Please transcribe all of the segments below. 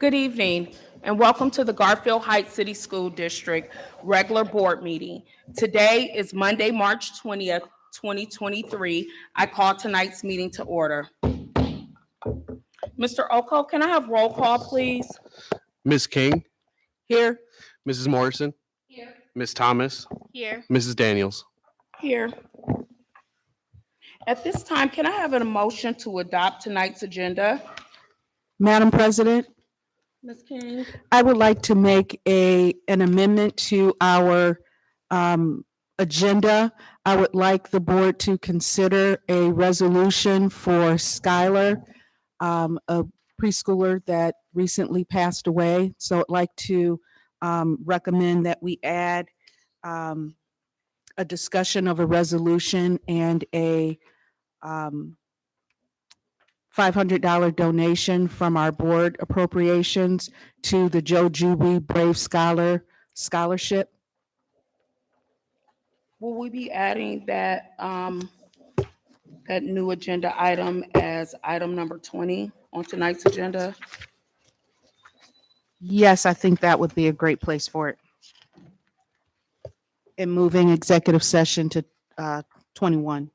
Good evening, and welcome to the Garfield Heights City School District regular board meeting. Today is Monday, March 20th, 2023. I call tonight's meeting to order. Mr. Oko, can I have roll call, please? Ms. King, Here. Mrs. Morrison, Here. Ms. Thomas, Here. Mrs. Daniels. Here. At this time, can I have a motion to adopt tonight's agenda? Madam President, Ms. King? I would like to make an amendment to our agenda. I would like the board to consider a resolution for Skylar, a preschooler that recently passed away. So I'd like to recommend that we add a discussion of a resolution and a $500 donation from our board appropriations to the Joe Juby Brave Scholarship. Will we be adding that, that new agenda item as item number 20 on tonight's agenda? Yes, I think that would be a great place for it. And moving executive session to 21.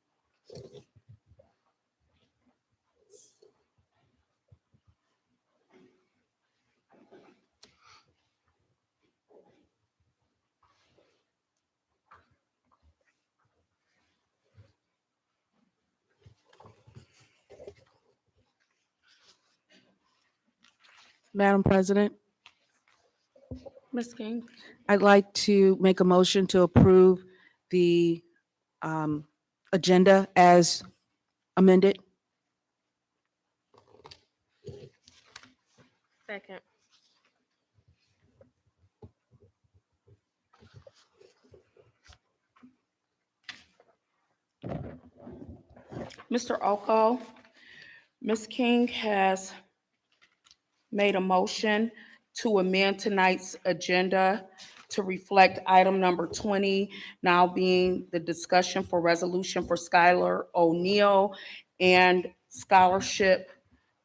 Madam President, Ms. King? I'd like to make a motion to approve the agenda as amended. Second. Mr. Oko, Ms. King has made a motion to amend tonight's agenda to reflect item number 20, now being the discussion for resolution for Skylar O'Neill and scholarship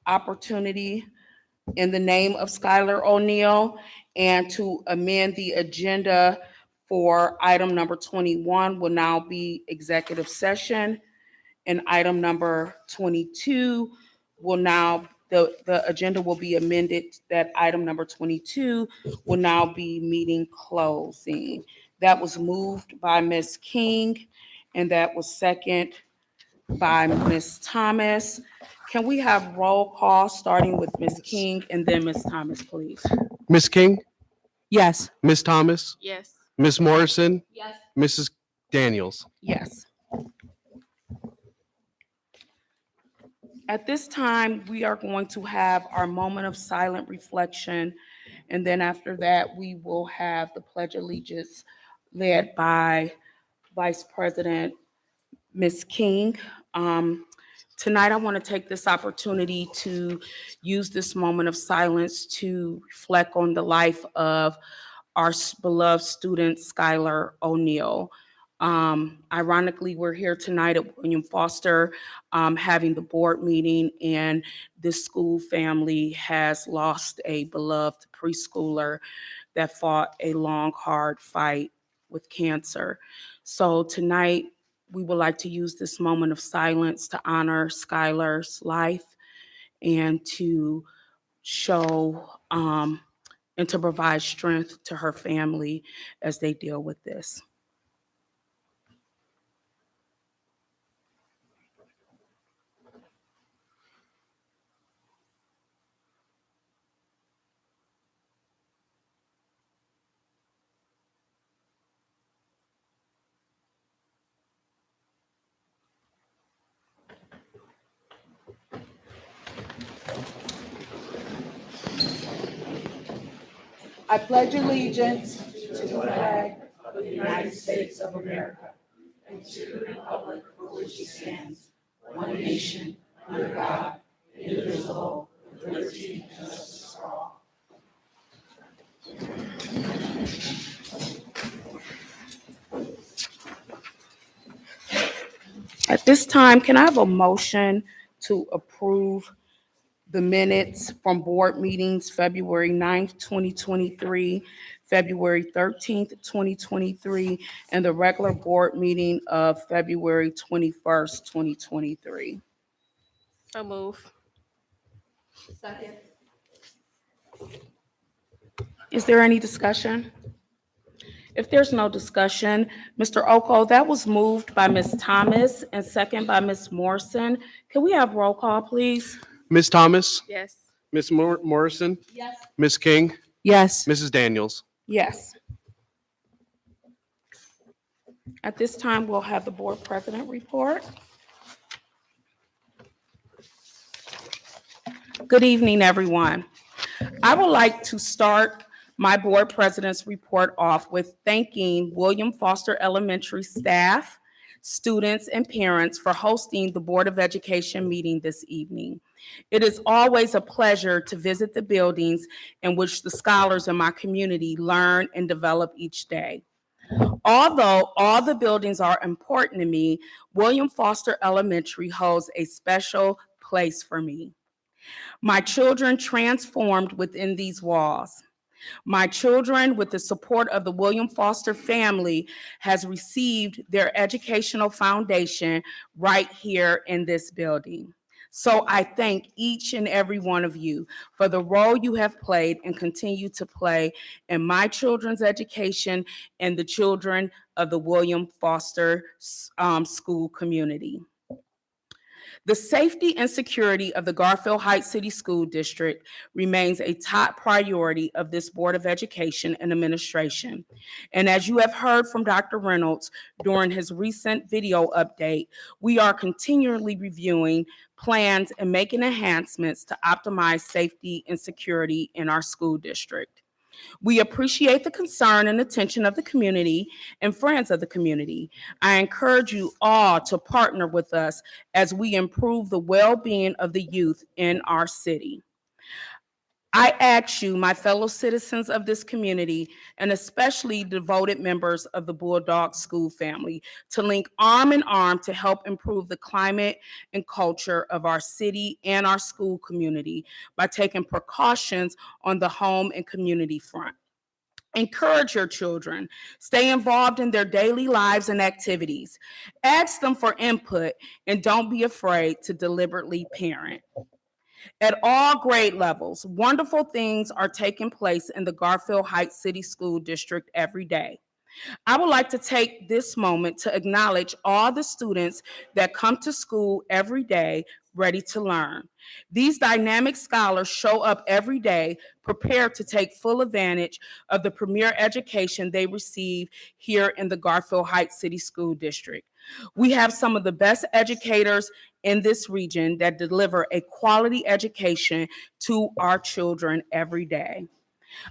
opportunity in the name of Skylar O'Neill, and to amend the agenda for item number 21 will now be executive session. And item number 22 will now, the agenda will be amended, that item number 22 will now be meeting closing. That was moved by Ms. King, and that was second by Ms. Thomas. Can we have roll call starting with Ms. King and then Ms. Thomas, please? Ms. King, Yes. Ms. Thomas, Yes. Ms. Morrison, Yes. Mrs. Daniels. Yes. At this time, we are going to have our moment of silent reflection, and then after that, we will have the Pledge of Allegiance led by Vice President Ms. King. Tonight, I want to take this opportunity to use this moment of silence to reflect on the life of our beloved student, Skylar O'Neill. Ironically, we're here tonight at William Foster having the board meeting, and this school family has lost a beloved preschooler that fought a long, hard fight with cancer. So tonight, we would like to use this moment of silence to honor Skylar's life and to show and to provide strength to her family as they deal with this. I pledge allegiance to the flag of the United States of America and to the republic for which it stands, one nation, under God, indivisible, with liberty and justice for all. At this time, can I have a motion to approve the minutes from board meetings, February 9th, 2023, February 13th, 2023, and the regular board meeting of February 21st, 2023. So move. Is there any discussion? If there's no discussion, Mr. Oko, that was moved by Ms. Thomas and second by Ms. Morrison. Can we have roll call, please? Ms. Thomas, Yes. Ms. Morrison, Yes. Ms. King, Yes. Mrs. Daniels. Yes. At this time, we'll have the board president report. Good evening, everyone. I would like to start my board president's report off with thanking William Foster Elementary staff, students, and parents for hosting the Board of Education meeting this evening. It is always a pleasure to visit the buildings in which the scholars in my community learn and develop each day. Although all the buildings are important to me, William Foster Elementary holds a special place for me. My children transformed within these walls. My children, with the support of the William Foster family, has received their educational foundation right here in this building. So I thank each and every one of you for the role you have played and continue to play in my children's education and the children of the William Foster school community. The safety and security of the Garfield Heights City School District remains a top priority of this Board of Education and Administration. And as you have heard from Dr. Reynolds during his recent video update, we are continually reviewing plans and making enhancements to optimize safety and security in our school district. We appreciate the concern and attention of the community and friends of the community. I encourage you all to partner with us as we improve the well-being of the youth in our city. I ask you, my fellow citizens of this community, and especially devoted members of the Bulldog School family, to link arm in arm to help improve the climate and culture of our city and our school community by taking precautions on the home and community front. Encourage your children. Stay involved in their daily lives and activities. Ask them for input and don't be afraid to deliberately parent. At all grade levels, wonderful things are taking place in the Garfield Heights City School District every day. I would like to take this moment to acknowledge all the students that come to school every day ready to learn. These dynamic scholars show up every day prepared to take full advantage of the premier education they receive here in the Garfield Heights City School District. We have some of the best educators in this region that deliver a quality education to our children every day.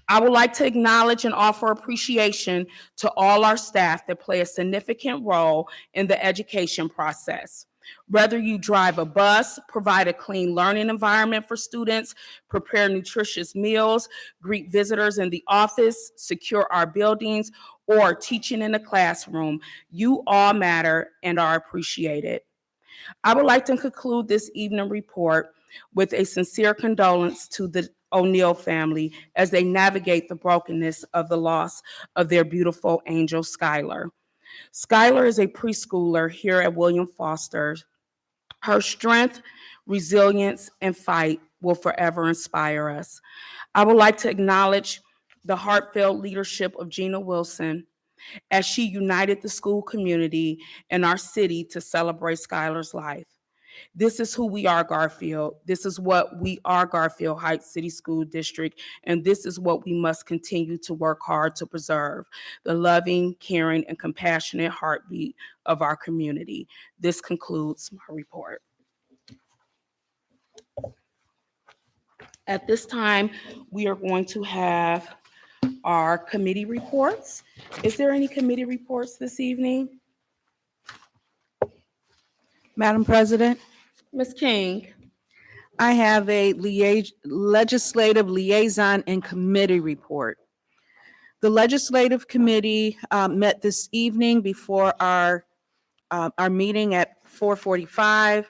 I would like to acknowledge and offer appreciation to all our staff that play a significant role in the education process. Whether you drive a bus, provide a clean learning environment for students, prepare nutritious meals, greet visitors in the office, secure our buildings, or teaching in the classroom, you all matter and are appreciated. I would like to conclude this evening report with a sincere condolence to the O'Neill family as they navigate the brokenness of the loss of their beautiful angel, Skylar. Skylar is a preschooler here at William Foster. Her strength, resilience, and fight will forever inspire us. I would like to acknowledge the heartfelt leadership of Gina Wilson as she united the school community and our city to celebrate Skylar's life. This is who we are, Garfield. This is what we are, Garfield Heights City School District, and this is what we must continue to work hard to preserve, the loving, caring, and compassionate heartbeat of our community. This concludes my report. At this time, we are going to have our committee reports. Is there any committee reports this evening? Madam President, Ms. King? I have a legislative liaison and committee report. The legislative committee met this evening before our meeting at 4:45,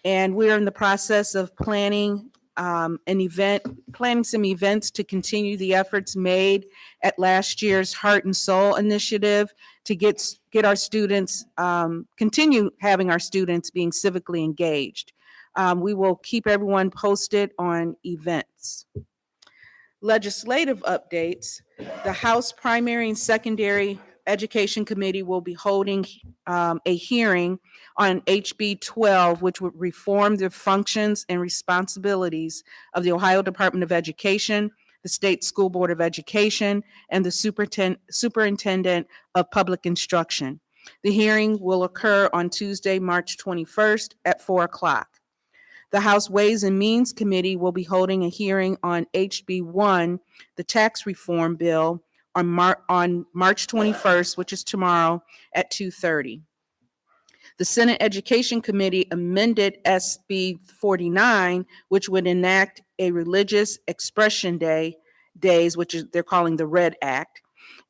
and we're in the process of planning planning some events to continue the efforts made at last year's Heart and Soul Initiative to get our students, continue having our students being civically engaged. We will keep everyone posted on events. Legislative updates. The House Primary and Secondary Education Committee will be holding a hearing on HB 12, which would reform the functions and responsibilities of the Ohio Department of Education, the State School Board of Education, and the Superintendent of Public Instruction. The hearing will occur on Tuesday, March 21st at 4 o'clock. The House Ways and Means Committee will be holding a hearing on HB 1, the tax reform bill, on March 21st, which is tomorrow, at 2:30. The Senate Education Committee amended SB 49, which would enact a religious expression days, which is they're calling the RED Act,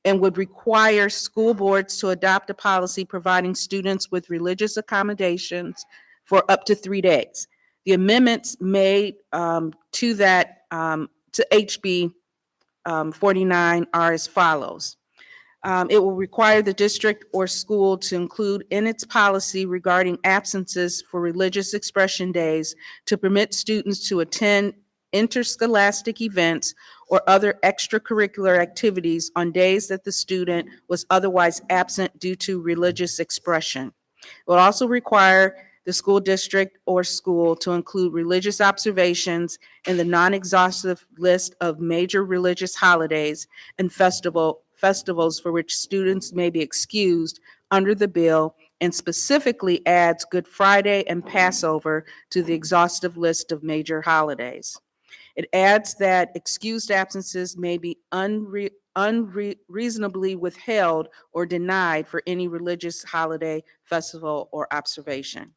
and would require school boards to adopt a policy providing students with religious accommodations for up to 3 days. The amendments made to that, to HB 49 are as follows. It will require the district or school to include in its policy regarding absences for religious expression days to permit students to attend interscholastic events or other extracurricular activities on days that the student was otherwise absent due to religious expression. It will also require the school district or school to include religious observations in the non-exhaustive list of major religious holidays and festivals for which students may be excused under the bill, and specifically adds Good Friday and Passover to the exhaustive list of major holidays. It adds that excused absences may be unreasonably withheld or denied for any religious holiday, festival, or observation.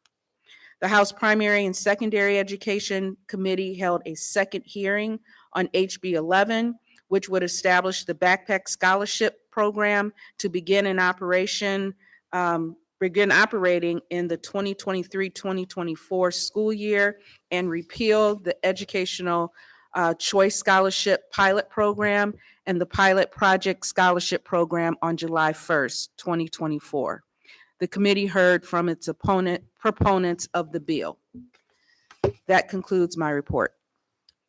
The House Primary and Secondary Education Committee held a second hearing on HB 11, which would establish the Backpack Scholarship Program to begin operating in the 2023-2024 school year and repeal the Educational Choice Scholarship Pilot Program and the Pilot Project Scholarship Program on July 1st, 2024. The committee heard from its proponents of the bill. That concludes my report.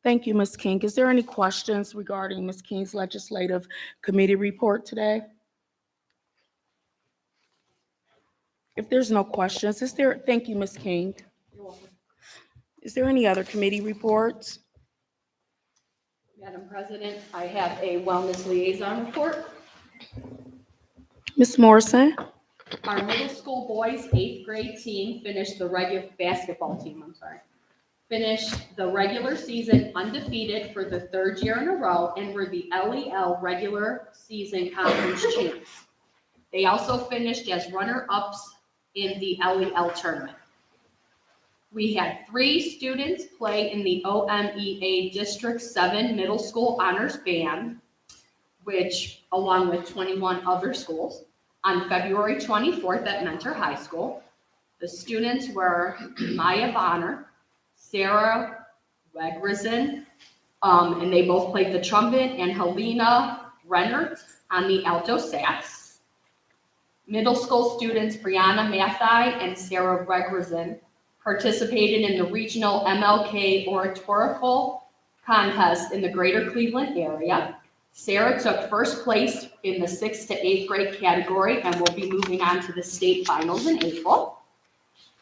Thank you, Ms. King. Is there any questions regarding Ms. King's legislative committee report today? If there's no questions, thank you, Ms. King. Is there any other committee reports? Madam President, I have a wellness liaison report. Ms. Morrison? Our middle school boys 8th grade team finished the regular season undefeated for the third year in a row and were the LEL regular season conference champs. They also finished as runner-ups in the LEL tournament. We had 3 students play in the OMEA District 7 Middle School Honors Band, which, along with 21 other schools, on February 24th at Mentor High School. The students were Maya Bonner, Sarah Wegrison, and they both played the trumpet, and Helena Rennert on the alto sax. Middle school students Brianna Mathai and Sarah Wegrison participated in the regional MLK oratorical contest in the greater Cleveland area. Sarah took first place in the 6th to 8th grade category and will be moving on to the state finals in April.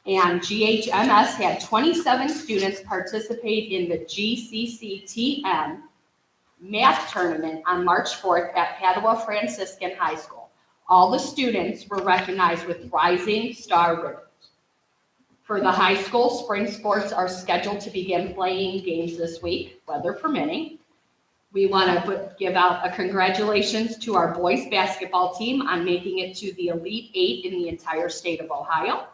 And GHMS had 27 students participate in the GCCTM math tournament on March 4th at Padua Franciscan High School. All the students were recognized with Rising Star ribbons. For the high school, spring sports are scheduled to begin playing games this week, weather permitting. We want to give out a congratulations to our boys basketball team on making it to the Elite 8 in the entire state of Ohio.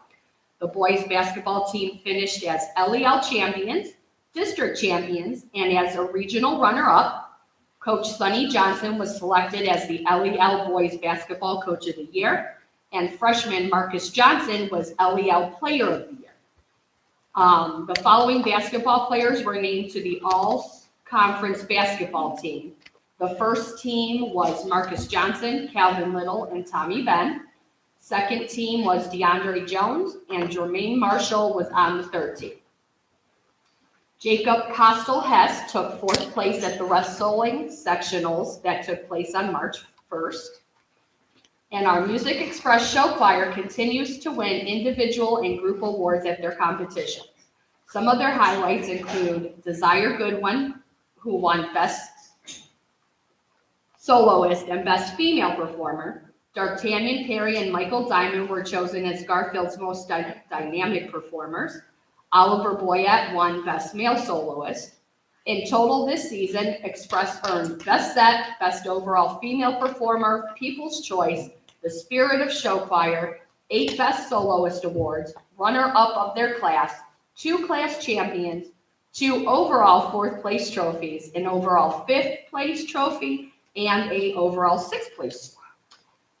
The boys basketball team finished as LEL champions, district champions, and as a regional runner-up. Coach Sonny Johnson was selected as the LEL Boys Basketball Coach of the Year, and freshman Marcus Johnson was LEL Player of the Year. The following basketball players were named to the all-conference basketball team. The first team was Marcus Johnson, Calvin Little, and Tommy Benn. Second team was DeAndre Jones, and Jermaine Marshall was on the third team. Jacob Kostel-Hess took fourth place at the wrestling sectionals that took place on March 1st. And our Music Express show choir continues to win individual and group awards at their competitions. Some of their highlights include Desire Goodwin, who won Best Soloist and Best Female Performer. D'Artagnan Perry and Michael Diamond were chosen as Garfield's most dynamic performers. Oliver Boyette won Best Male Soloist. In total this season, Express earned Best Set, Best Overall Female Performer, People's Choice, the Spirit of Show Choir, 8 Best Soloist Awards, runner-up of their class, 2 class champions, 2 overall 4th place trophies, an overall 5th place trophy, and a overall 6th place.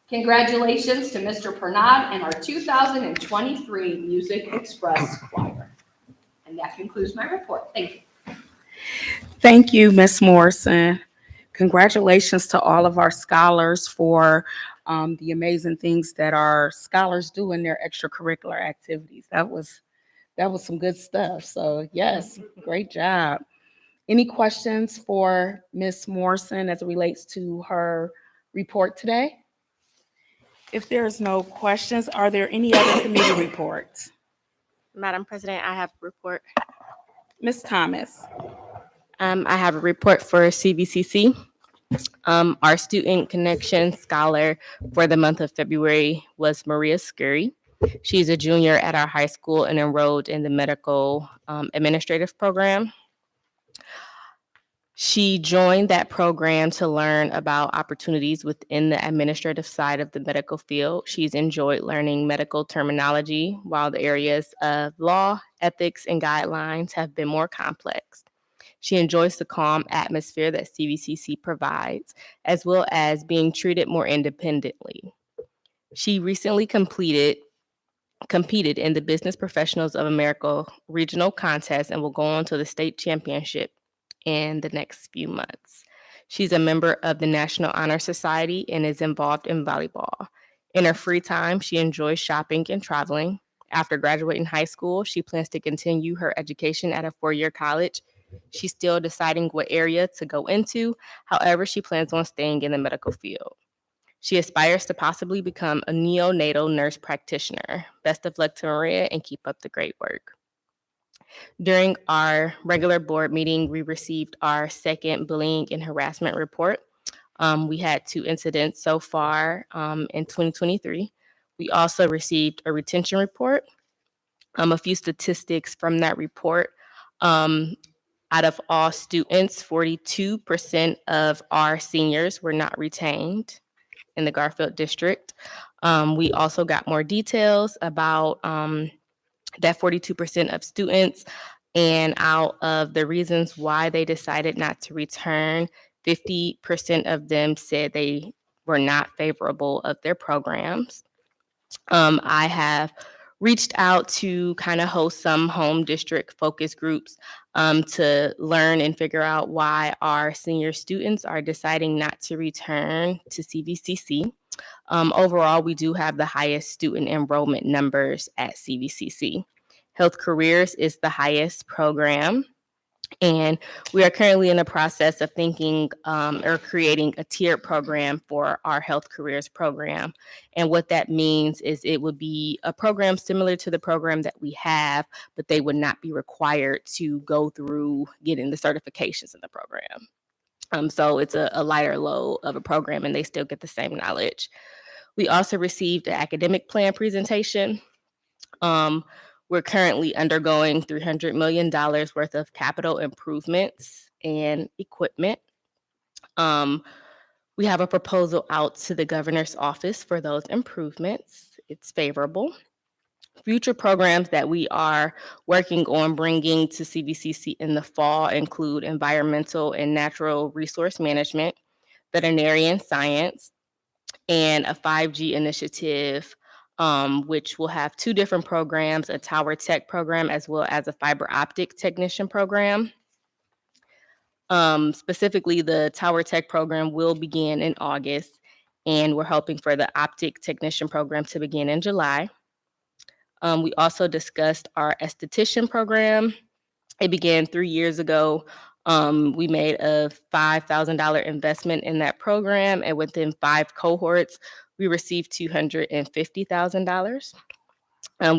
Congratulations to Mr. Pernod and our 2023 Music Express Choir. And that concludes my report. Thank you. Thank you, Ms. Morrison. Congratulations to all of our scholars for the amazing things that our scholars do in their extracurricular activities. That was some good stuff. So yes, great job. Any questions for Ms. Morrison as it relates to her report today? If there's no questions, are there any other committee reports? Madam President, I have a report. Ms. Thomas. I have a report for CVCC. Our student connection scholar for the month of February was Maria Scurry. She's a junior at our high school and enrolled in the medical administrative program. She joined that program to learn about opportunities within the administrative side of the medical field. She's enjoyed learning medical terminology, while the areas of law, ethics, and guidelines have been more complex. She enjoys the calm atmosphere that CVCC provides, as well as being treated more independently. She recently competed in the Business Professionals of America regional contest and will go on to the state championship in the next few months. She's a member of the National Honor Society and is involved in volleyball. In her free time, she enjoys shopping and traveling. After graduating high school, she plans to continue her education at a 4-year college. She's still deciding what area to go into. However, she plans on staying in the medical field. She aspires to possibly become a neonatal nurse practitioner. Best of luck to Maria and keep up the great work. During our regular board meeting, we received our second bullying and harassment report. We had 2 incidents so far in 2023. We also received a retention report. A few statistics from that report. Out of all students, 42% of our seniors were not retained in the Garfield district. We also got more details about that 42% of students, and out of the reasons why they decided not to return, 50% of them said they were not favorable of their programs. I have reached out to kind of host some home district focus groups to learn and figure out why our senior students are deciding not to return to CVCC. Overall, we do have the highest student enrollment numbers at CVCC. Health Careers is the highest program, and we are currently in the process of thinking or creating a tiered program for our Health Careers program. And what that means is it would be a program similar to the program that we have, but they would not be required to go through getting the certifications in the program. So it's a lighter load of a program, and they still get the same knowledge. We also received an academic plan presentation. We're currently undergoing $300 million worth of capital improvements and equipment. We have a proposal out to the governor's office for those improvements. It's favorable. Future programs that we are working on bringing to CVCC in the fall include environmental and natural resource management, veterinarian science, and a 5G initiative which will have two different programs, a tower tech program as well as a fiber optic technician program. Specifically, the tower tech program will begin in August, and we're hoping for the optic technician program to begin in July. We also discussed our esthetician program. It began 3 years ago. We made a $5,000 investment in that program, and within 5 cohorts, we received $250,000.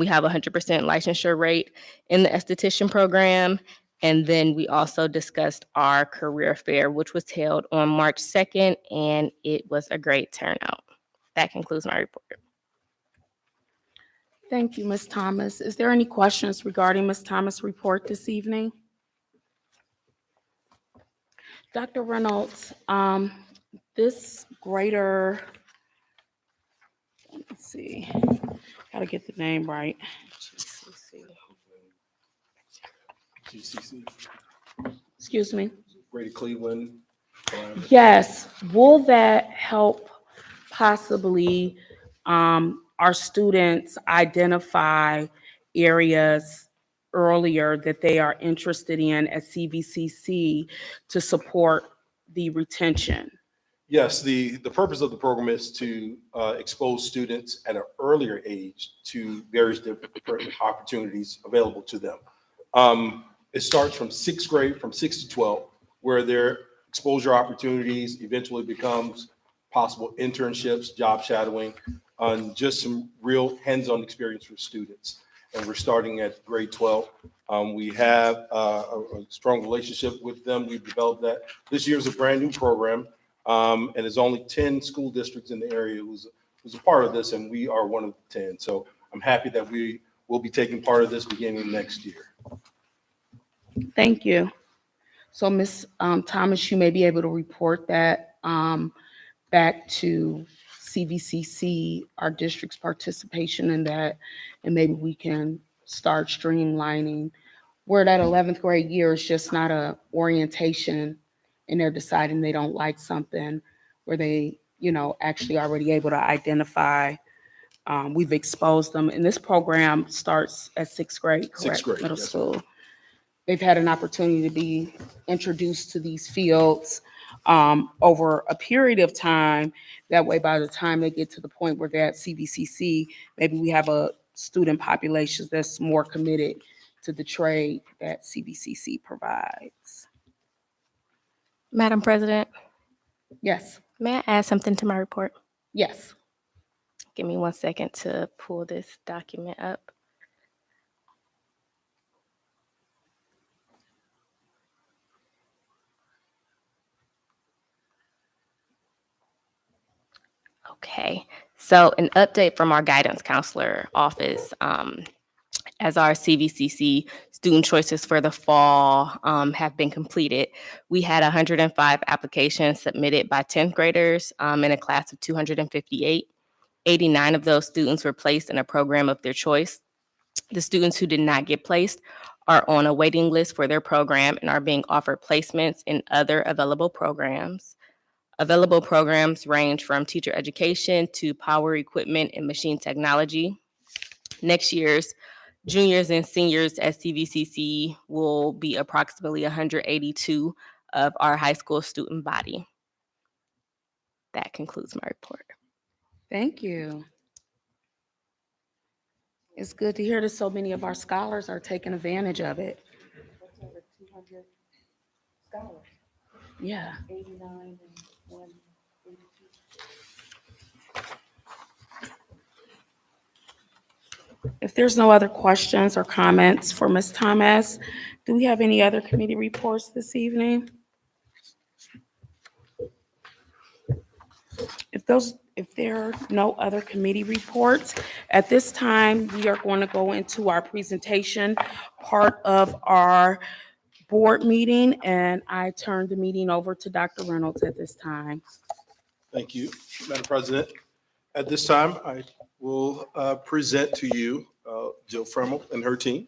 We have a 100% licensure rate in the esthetician program. And then we also discussed our career fair, which was held on March 2nd, and it was a great turnout. That concludes my report. Thank you, Ms. Thomas. Is there any questions regarding Ms. Thomas' report this evening? Dr. Reynolds, this greater, let's see, gotta get the name right. GCC, Excuse me. Greater Cleveland. Yes, will that help possibly our students identify areas earlier that they are interested in at CVCC to support the retention? Yes, the purpose of the program is to expose students at an earlier age to various different opportunities available to them. It starts from 6th grade, from 6 to 12, where their exposure opportunities eventually becomes possible internships, job shadowing, and just some real hands-on experience for students. And we're starting at grade 12. We have a strong relationship with them. We've developed that. This year is a brand new program, and there's only 10 school districts in the area who's a part of this, and we are one of the 10. So I'm happy that we will be taking part of this beginning next year. Thank you. So, Ms. Thomas, you may be able to report that back to CVCC, our district's participation in that, and maybe we can start streamlining where that 11th grade year is just not a orientation and they're deciding they don't like something, where they, actually already able to identify. We've exposed them, and this program starts at 6th grade, correct? 6th grade, Middle yes, school. They've had an opportunity to be introduced to these fields over a period of time. That way, by the time they get to the point where they're at CVCC, maybe we have a student population that's more committed to the trade that CVCC provides. Madam President, Yes, may I add something to my report? yes. Give me 1 second to pull this document up. Okay, so an update from our guidance counselor office. As our CVCC student choices for the fall have been completed, we had 105 applications submitted by 10th graders in a class of 258. 89 of those students were placed in a program of their choice. The students who did not get placed are on a waiting list for their program and are being offered placements in other available programs. Available programs range from teacher education to power equipment and machine technology. Next year's juniors and seniors at CVCC will be approximately 182 of our high school student body. That concludes my report. Thank you. It's good to hear that so many of our scholars are taking advantage of it. Yeah. If there's no other questions or comments for Ms. Thomas, do we have any other committee reports this evening? If there are no other committee reports, at this time, we are going to go into our presentation part of our board meeting, and I turn the meeting over to Dr. Reynolds at this time. Thank you, Madam President. At this time, I will present to you Jill Fremmel and her team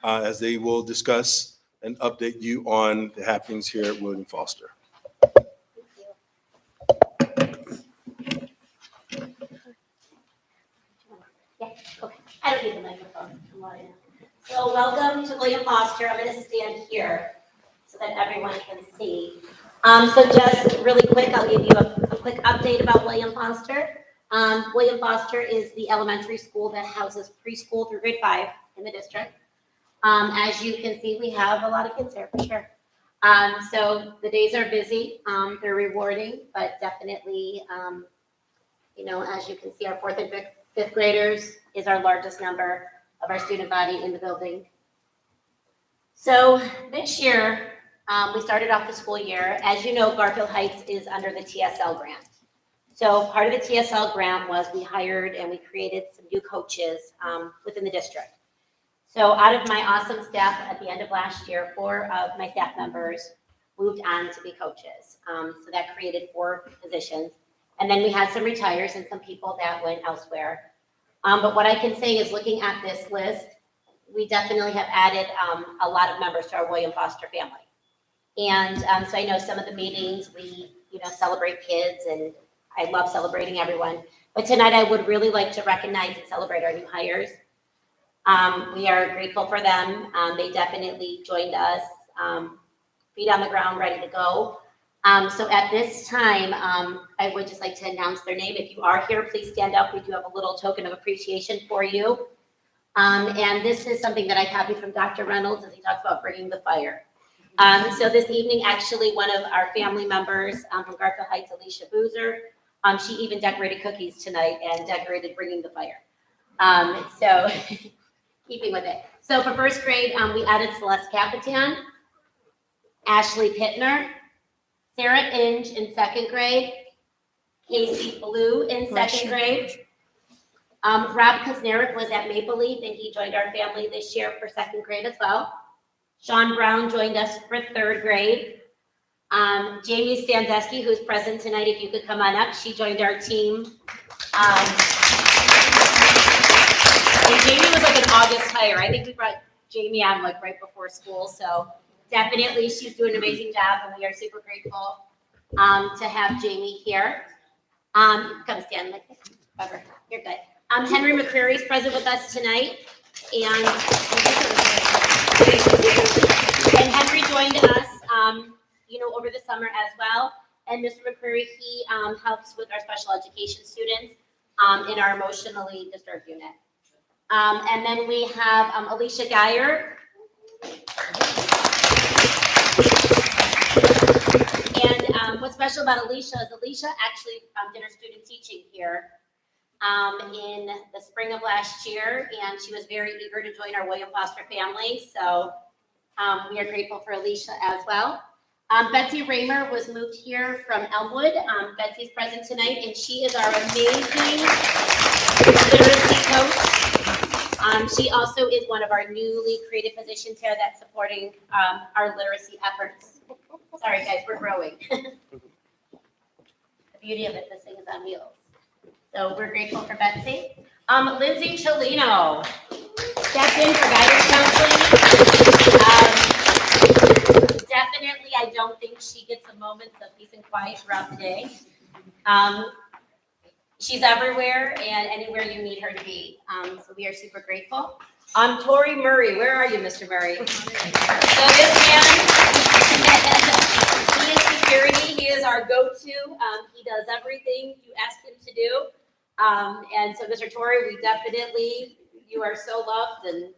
as they will discuss and update you on the happenings here at William Foster. might need the microphone. So welcome to William Foster. I'm going to stand here so that everyone can see. So just really quick, I'll give you a quick update about William Foster. William Foster is the elementary school that houses preschool through grade 5 in the district. As you can see, we have a lot of kids here for sure. So the days are busy, they're rewarding, but definitely, as you can see, our 4th and 5th graders is our largest number of our student body in the building. So this year, we started off the school year. As you know, Garfield Heights is under the TSL grant. So part of the TSL grant was we hired and we created some new coaches within the district. So out of my awesome staff at the end of last year, 4 of my staff members moved on to be coaches. So that created 4 positions. And then we had some retires and some people that went elsewhere. But what I can say is looking at this list, we definitely have added a lot of members to our William Foster family. And so I know some of the meetings, we celebrate kids, and I love celebrating everyone. But tonight I would really like to recognize and celebrate our new hires. We are grateful for them. They definitely joined us, feet on the ground, ready to go. So at this time, I would just like to announce their name. If you are here, please stand up. We do have a little token of appreciation for you. And this is something that I copied from Dr. Reynolds as he talks about bringing the fire. So this evening, actually, one of our family members from Garfield Heights, Alicia Boozer, she even decorated cookies tonight and decorated bringing the fire. So keeping with it. So for first grade, we added Celeste Capitan, Ashley Pittner, Sarah Inge in 2nd grade, Casey Blue in 2nd grade. Rob Kuznerek was at Maple Leaf, and he joined our family this year for 2nd grade as well. Sean Brown joined us for 3rd grade. Jamie Standeski, who's present tonight, if you could come on up, she joined our team. And Jamie was like an August hire. I think we brought Jamie on like right before school, so definitely she's doing an amazing job, and we are super grateful to have Jamie here. Come stand like this. Whatever, you're good. Henry McCreary is present with us tonight, and Henry joined us, over the summer as well. And Mr. McCreary, he helps with our special education students in our emotionally disturbed unit. And then we have Alicia Geyer. And what's special about Alicia is Alicia actually did her student teaching here in the spring of last year, and she was very eager to join our William Foster family. So we are grateful for Alicia as well. Betsy Raymer was moved here from Elmwood. Betsy's present tonight, and she is our amazing literacy coach. She also is one of our newly created positions here that's supporting our literacy efforts. Sorry, guys, we're growing. The beauty of it, this thing is on wheels. So we're grateful for Betsy. Lindsay Cholino stepped in for guidance counseling. Definitely, I don't think she gets a moment of peace and quiet throughout the day. She's everywhere and anywhere you need her to be. So we are super grateful. Tori Murray, where are you, Mr. Murray? So this man, he is security. He is our go-to. He does everything you ask him to do. And so, Mr. Tori, you are so loved, and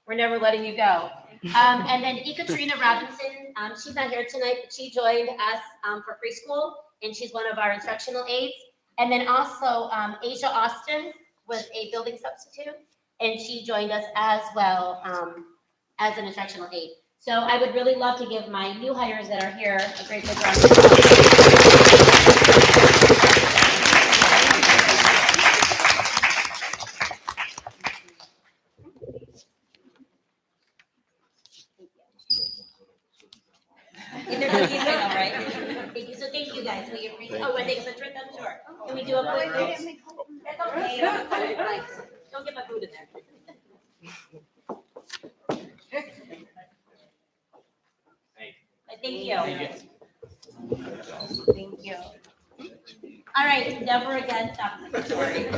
we're never letting you go. And then Ekaterina Robinson, she's not here tonight, but she joined us for preschool, and she's one of our instructional aides. And then also Asia Austin was a building substitute, and she joined us as well as an instructional aide. So I would really love to give my new hires that are here a great big round of Thank you. So thank you guys. We appreciate. Oh, I think it's a trip. I'm sure. Can we do a quick? That's okay. Don't get my food in there. Thank you. Thank you. All right, never again stop. Sorry.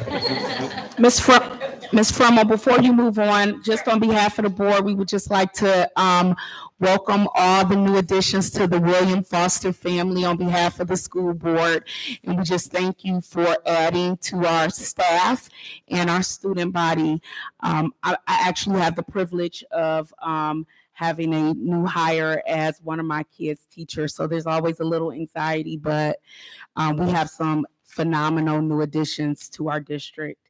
Ms. Frost, Ms. Frummo, before you move on, just on behalf of the board, we would just like to welcome all the new additions to the William Foster family on behalf of the school board. And we just thank you for adding to our staff and our student body. I actually have the privilege of having a new hire as one of my kids' teachers, so there's always a little anxiety, but we have some phenomenal new additions to our district.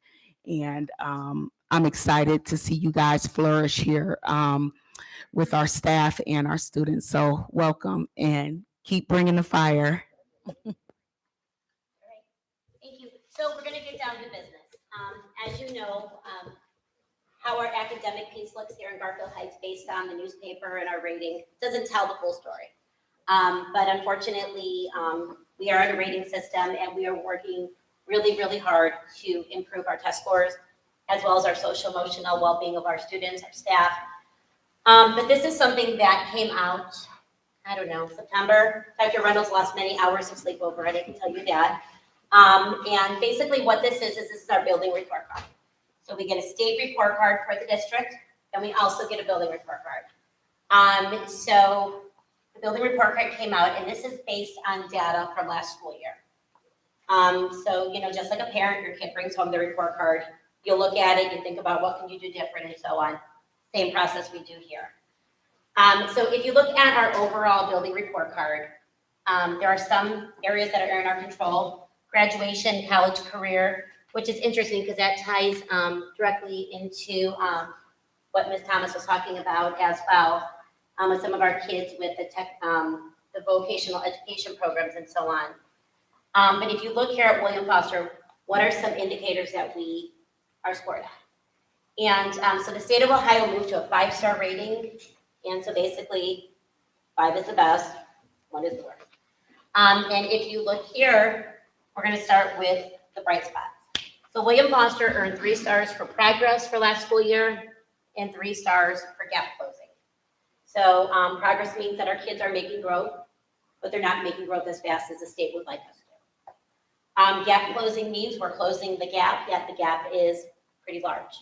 And I'm excited to see you guys flourish here with our staff and our students. So welcome and keep bringing the fire. Thank you. So we're going to get down to business. As you know, how our academic piece looks here in Garfield Heights based on the newspaper and our rating doesn't tell the full story. But unfortunately, we are in a rating system and we are working really, really hard to improve our test scores as well as our social emotional well-being of our students, our staff. But this is something that came out, I don't know, September. Dr. Reynolds lost many hours of sleep over it, I can tell you that. And basically what this is this is our building report card. So we get a state report card for the district, and we also get a building report card. So the building report card came out, and this is based on data from last school year. So, you know, just like a parent, your kid brings home the report card, you'll look at it, you think about what can you do different and so on. Same process we do here. So if you look at our overall building report card, there are some areas that are in our control, graduation, college, career, which is interesting because that ties directly into what Ms. Thomas was talking about as well, with some of our kids with the vocational education programs and so on. But if you look here at William Foster, what are some indicators that we are scored at? And so the state of Ohio moved to a 5-star rating. And so basically 5 is the best, 1 is the worst. And if you look here, we're gonna start with the bright spots. So William Foster earned 3 stars for progress for last school year and 3 stars for gap closing. So progress means that our kids are making growth, but they're not making growth as fast as the state would like us to. Gap closing means we're closing the gap, yet the gap is pretty large.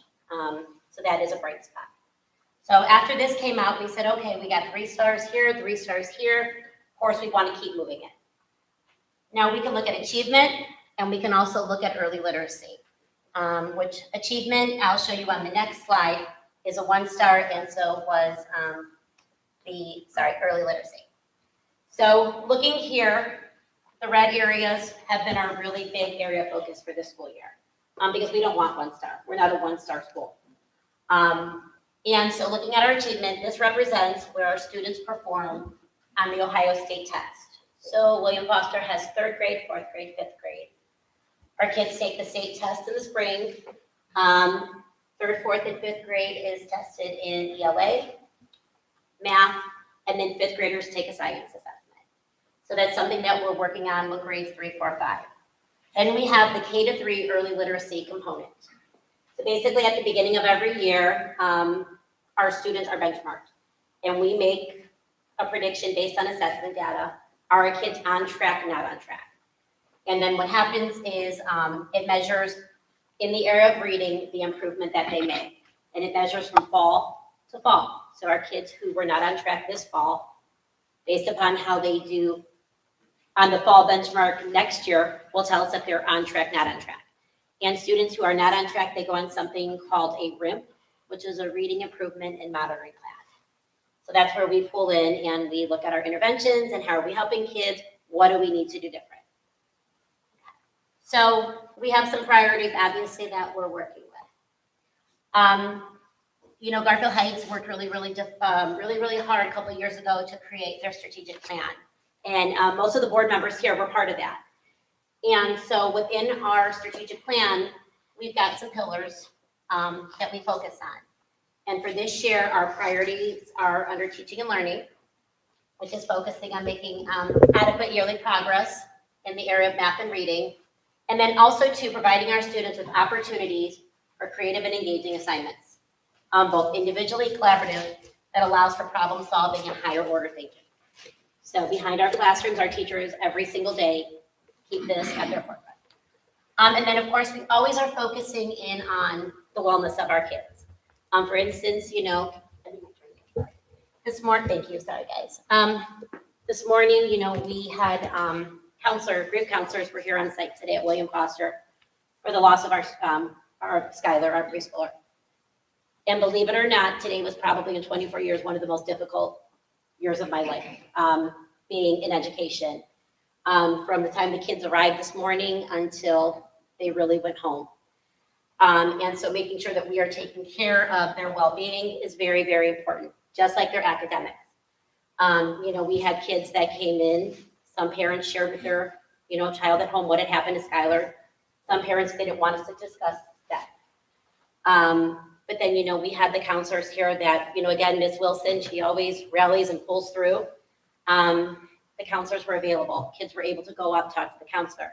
So that is a bright spot. So after this came out, we said, okay, we got 3 stars here, 3 stars here. Of course, we want to keep moving it. Now we can look at achievement, and we can also look at early literacy, which achievement, I'll show you on the next slide, is a 1-star, and so was early literacy. So looking here, the red areas have been our really big area of focus for this school year, because we don't want 1-star. We're not a 1-star school. And so looking at our achievement, this represents where our students perform on the Ohio State test. So William Foster has 3rd grade, 4th grade, 5th grade. Our kids take the state test in the spring. 3rd, 4th, and 5th grade is tested in ELA, math, and then 5th graders take a science assessment. So that's something that we're working on with grades 3, 4, 5. Then we have the K-3 early literacy component. So basically at the beginning of every year, our students are benchmarked, and we make a prediction based on assessment data. Are our kids on track, not on track? And then what happens is it measures in the area of reading the improvement that they make, and it measures from fall to fall. So our kids who were not on track this fall, based upon how they do on the fall benchmark next year, will tell us if they're on track, not on track. And students who are not on track, they go on something called a RIMP, which is a reading improvement and monitoring class. So that's where we pull in and we look at our interventions and how are we helping kids, what do we need to do different. So we have some priorities, obviously, that we're working with. You know, Garfield Heights worked really hard a couple of years ago to create their strategic plan. And most of the board members here were part of that. And so within our strategic plan, we've got some pillars that we focus on. And for this year, our priorities are under teaching and learning, which is focusing on making adequate yearly progress in the area of math and reading. And then also to providing our students with opportunities for creative and engaging assignments, both individually, collaborative, that allows for problem solving and higher order thinking. So behind our classrooms, our teachers every single day keep this at their forefront. And then of course, we always are focusing in on the wellness of our kids. For instance, this morning, thank you, sorry guys. This morning, we had grief counselors were here on site today at William Foster for the loss of our Skylar, our preschooler. And believe it or not, today was probably in 24 years, one of the most difficult years of my life, being in education. From the time the kids arrived this morning until they really went home. And so making sure that we are taking care of their well-being is very, very important, just like their academics. We had kids that came in, some parents shared with their, child at home what had happened to Skylar. Some parents didn't want us to discuss that. But then, we had the counselors here that, again, Ms. Wilson, she always rallies and pulls through. The counselors were available. Kids were able to go up, talk to the counselor.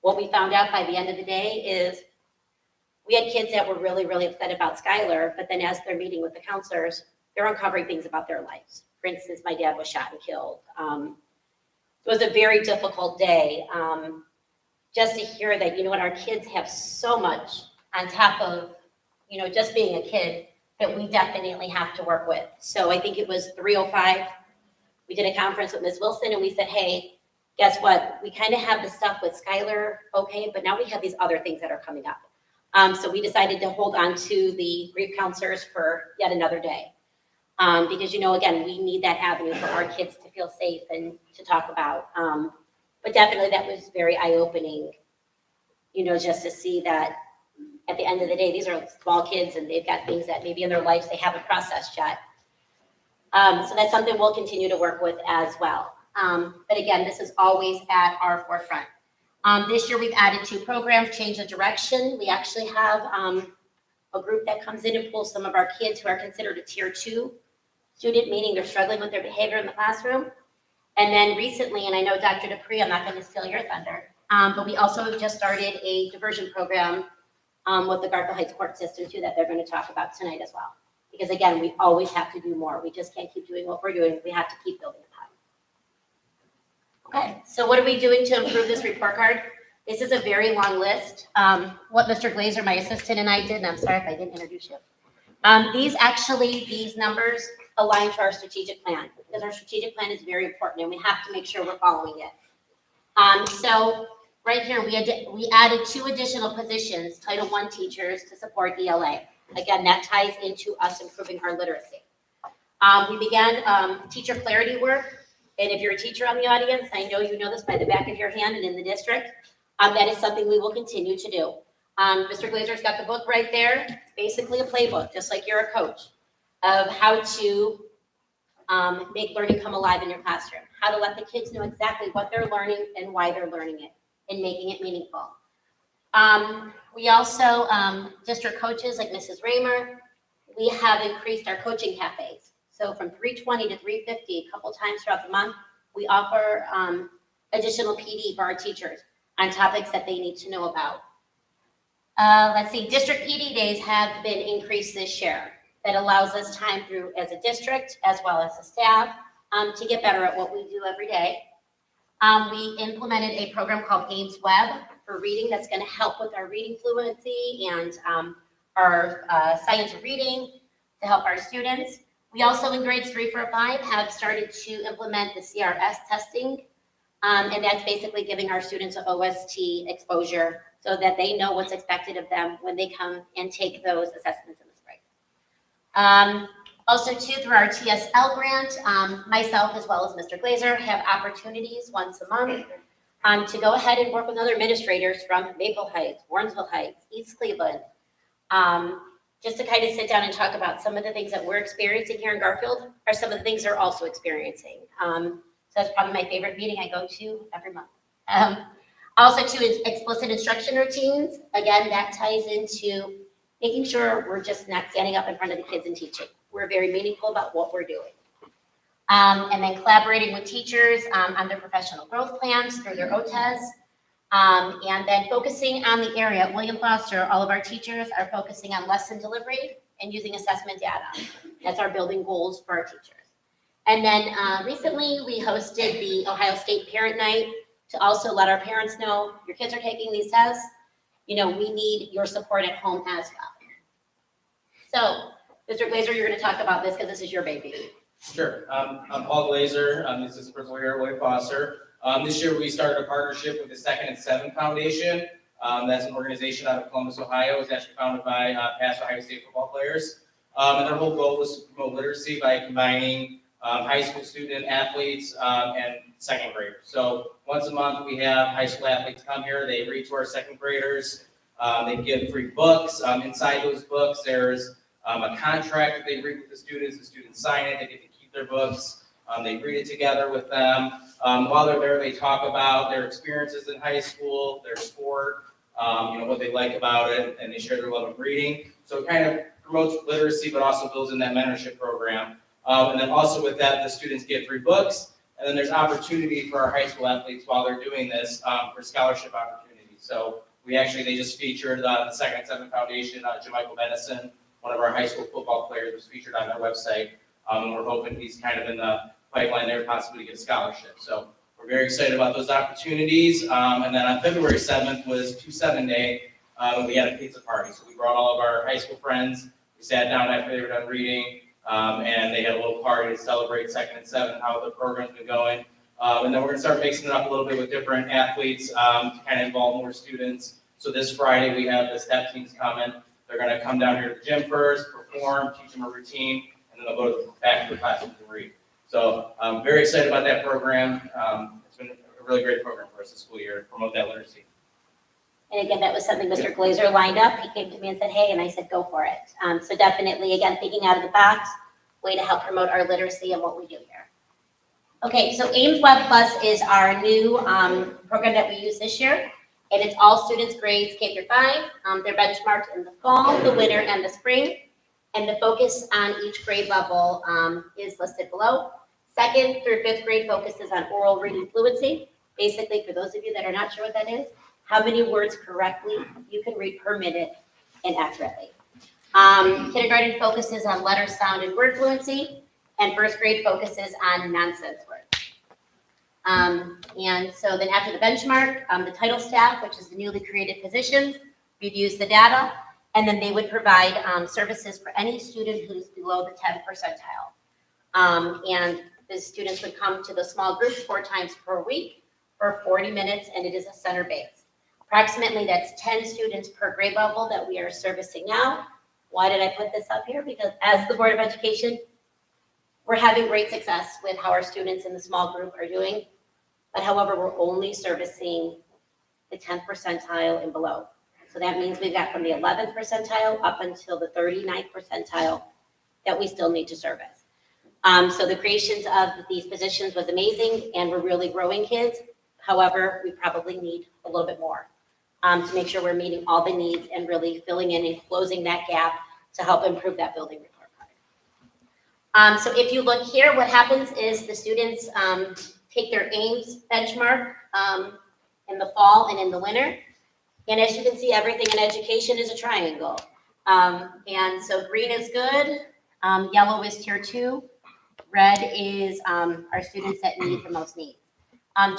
What we found out by the end of the day is we had kids that were really, really upset about Skylar, but then as they're meeting with the counselors, they're uncovering things about their lives. For instance, my dad was shot and killed. It was a very difficult day. Just to hear that, our kids have so much on top of, just being a kid that we definitely have to work with. So I think it was 3:05. We did a conference with Ms. Wilson and we said, hey, guess what? We kind of have the stuff with Skylar, okay, but now we have these other things that are coming up. So we decided to hold on to the grief counselors for yet another day. Because, again, we need that avenue for our kids to feel safe and to talk about. But definitely that was very eye-opening, just to see that at the end of the day, these are small kids and they've got things that maybe in their lives they haven't processed yet. So that's something we'll continue to work with as well. But again, this is always at our forefront. This year we've added 2 programs, Change the Direction. We actually have a group that comes in and pulls some of our kids who are considered a tier 2 student, meaning they're struggling with their behavior in the classroom. And then recently, and I know Dr. Dupree, I'm not going to steal your thunder, but we also just started a diversion program with the Garfield Heights court system too that they're going to talk about tonight as well. Because again, we always have to do more. We just can't keep doing what we're doing. We have to keep building the pie. Okay, so what are we doing to improve this report card? This is a very long list. What Mr. Glazer, my assistant, and I did, and I'm sorry if I didn't introduce you. These numbers align to our strategic plan because our strategic plan is very important and we have to make sure we're following it. So right here, we added 2 additional positions, Title I teachers to support ELA. Again, that ties into us improving our literacy. We began teacher clarity work. And if you're a teacher on the audience, I know you know this by the back of your hand and in the district. That is something we will continue to do. Mr. Glazer's got the book right there. It's basically a playbook, just like you're a coach, of how to make learning come alive in your classroom, how to let the kids know exactly what they're learning and why they're learning it and making it meaningful. We also, district coaches like Mrs. Raymer, we have increased our coaching cafes. So from 320 to 350 a couple times throughout the month, we offer additional PD for our teachers on topics that they need to know about. Let's see, district PD days have been increased this year. That allows us time through as a district as well as the staff to get better at what we do every day. We implemented a program called Ames Web for reading that's going to help with our reading fluency and our science of reading to help our students. We also in grades 3, 4, 5 have started to implement the CRS testing, and that's basically giving our students an OST exposure so that they know what's expected of them when they come and take those assessments in the spring. Also too, through our TSL grant, myself as well as Mr. Glazer have opportunities once a month to go ahead and work with other administrators from Maple Heights, Warrensville Heights, East Cleveland, just to kind of sit down and talk about some of the things that we're experiencing here in Garfield are some of the things they're also experiencing. So that's probably my favorite meeting I go to every month. Also to explicit instruction routines. Again, that ties into making sure we're just not standing up in front of the kids and teaching. We're very meaningful about what we're doing. And then collaborating with teachers on their professional growth plans through their OTEs. And then focusing on the area at William Foster, all of our teachers are focusing on lesson delivery and using assessment data. That's our building goals for our teachers. And then recently we hosted the Ohio State Parent Night to also let our parents know your kids are taking these tests. You know, we need your support at home as well. So, Mr. Glazer, you're going to talk about this because this is your baby. Sure. I'm Paul Glazer. I'm the assistant principal here at White Foster. This year we started a partnership with the Second and Seven Foundation. That's an organization out of Columbus, Ohio. It's actually founded by past Ohio State football players. And their whole goal was to promote literacy by combining high school student athletes and second graders. So once a month we have high school athletes come here. They read to our second graders. They give free books. Inside those books, there's a contract that they read with the students sign it, they get to keep their books, they read it together with them. While they're there, they talk about their experiences in high school, their sport, what they like about it, and they share their love of reading. So it kind of promotes literacy, but also builds in that mentorship program. And then also with that, the students get free books, and then there's opportunity for our high school athletes while they're doing this for scholarship opportunities. So they just featured the Second and Seven Foundation, Jamichael Benison, one of our high school football players, was featured on their website. And we're hoping he's kind of in the pipeline there possibly to get a scholarship. So we're very excited about those opportunities. And then on February 7th was 2-7 Day. We had a pizza party. So we brought all of our high school friends. We sat down after they were done reading, and they had a little party to celebrate Second and Seven, how the program's been going. And then we're gonna start mixing it up a little bit with different athletes to kind of involve more students. So this Friday, we have the step teams coming. They're going to come down here to the gym first, perform, teach them a routine, and then they'll go back to the classroom to read. So I'm very excited about that program. It's been a really great program for us this school year to promote that literacy. And again, that was something Mr. Glazer lined up. He came to me and said, hey, and I said, go for it. So definitely, again, thinking out of the box, way to help promote our literacy and what we do here. Okay, so Ames Web Plus is our new program that we use this year. And it's all students grades K through 5. They're benchmarked in the fall, the winter, and the spring. And the focus on each grade level is listed below. 2nd through 5th grade focuses on oral reading fluency. Basically, for those of you that are not sure what that is, how many words correctly you can read per minute and accurately. Kindergarten focuses on letter, sound, and word fluency. And 1st grade focuses on nonsense words. And so then after the benchmark, the title staff, which is the newly created position, reviews the data, and then they would provide services for any student who's below the 10th percentile. And the students would come to the small groups 4 times per week for 40 minutes, and it is a center base. Approximately that's 10 students per grade level that we are servicing now. Why did I put this up here? Because as the Board of Education, we're having great success with how our students in the small group are doing. But however, we're only servicing the 10th percentile and below. So that means we've got from the 11th percentile up until the 39th percentile that we still need to service. So the creations of these positions was amazing, and we're really growing kids. However, we probably need a little bit more to make sure we're meeting all the needs and really filling in and closing that gap to help improve that building report card. So if you look here, what happens is the students take their Ames benchmark in the fall and in the winter. And as you can see, everything in education is a triangle. And so green is good, yellow is tier 2, red is our students that need the most need.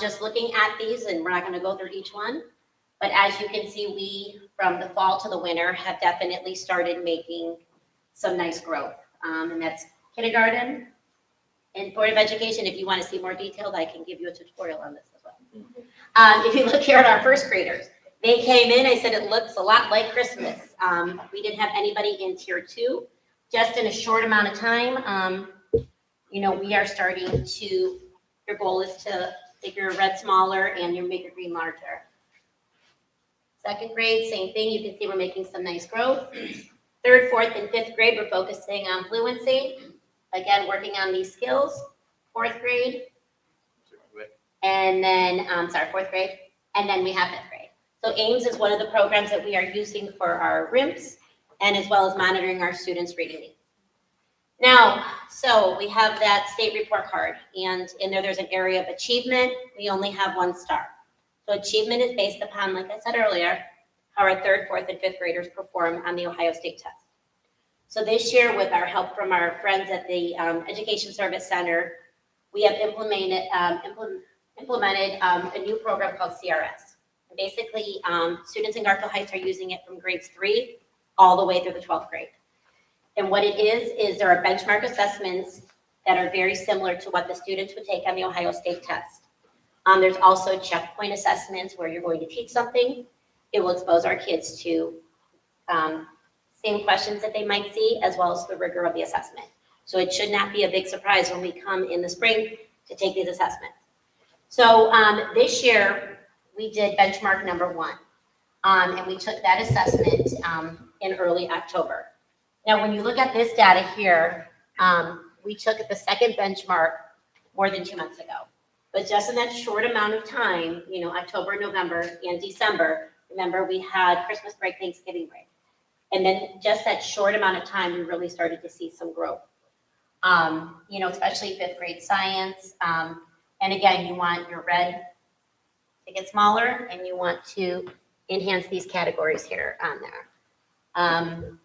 Just looking at these, and we're not going to go through each one, but as you can see, we, from the fall to the winter, have definitely started making some nice growth. And that's kindergarten and Board of Education. If you want to see more detailed, I can give you a tutorial on this as well. If you look here at our 1st graders, they came in, I said it looks a lot like Christmas. We didn't have anybody in tier 2, just in a short amount of time. We are starting to, your goal is to make your red smaller and you make your green larger. 2nd grade, same thing. You can see we're making some nice growth. 3rd, 4th, and 5th grade, we're focusing on fluency. Again, working on these skills. 4th grade. And then, 4th grade. And then we have 5th grade. So Ames is one of the programs that we are using for our RIMS and as well as monitoring our students' reading needs. Now, so we have that state report card, and in there's an area of achievement. We only have 1 star. So achievement is based upon, like I said earlier, how our 3rd, 4th, and 5th graders perform on the Ohio State test. So this year, with our help from our friends at the Education Service Center, we have implemented a new program called CRS. Basically, students in Garfield Heights are using it from grades 3 all the way through the 12th grade. And what it is there are benchmark assessments that are very similar to what the students would take on the Ohio State test. There's also checkpoint assessments where you're going to teach something. It will expose our kids to same questions that they might see, as well as the rigor of the assessment. So it should not be a big surprise when we come in the spring to take these assessments. So this year, we did benchmark number 1, and we took that assessment in early October. Now, when you look at this data here, we took the second benchmark more than 2 months ago. But just in that short amount of time, October, November, and December, remember we had Christmas break, Thanksgiving break. And then just that short amount of time, we really started to see some growth. Especially 5th grade science. And again, you want your red to get smaller, and you want to enhance these categories here on there.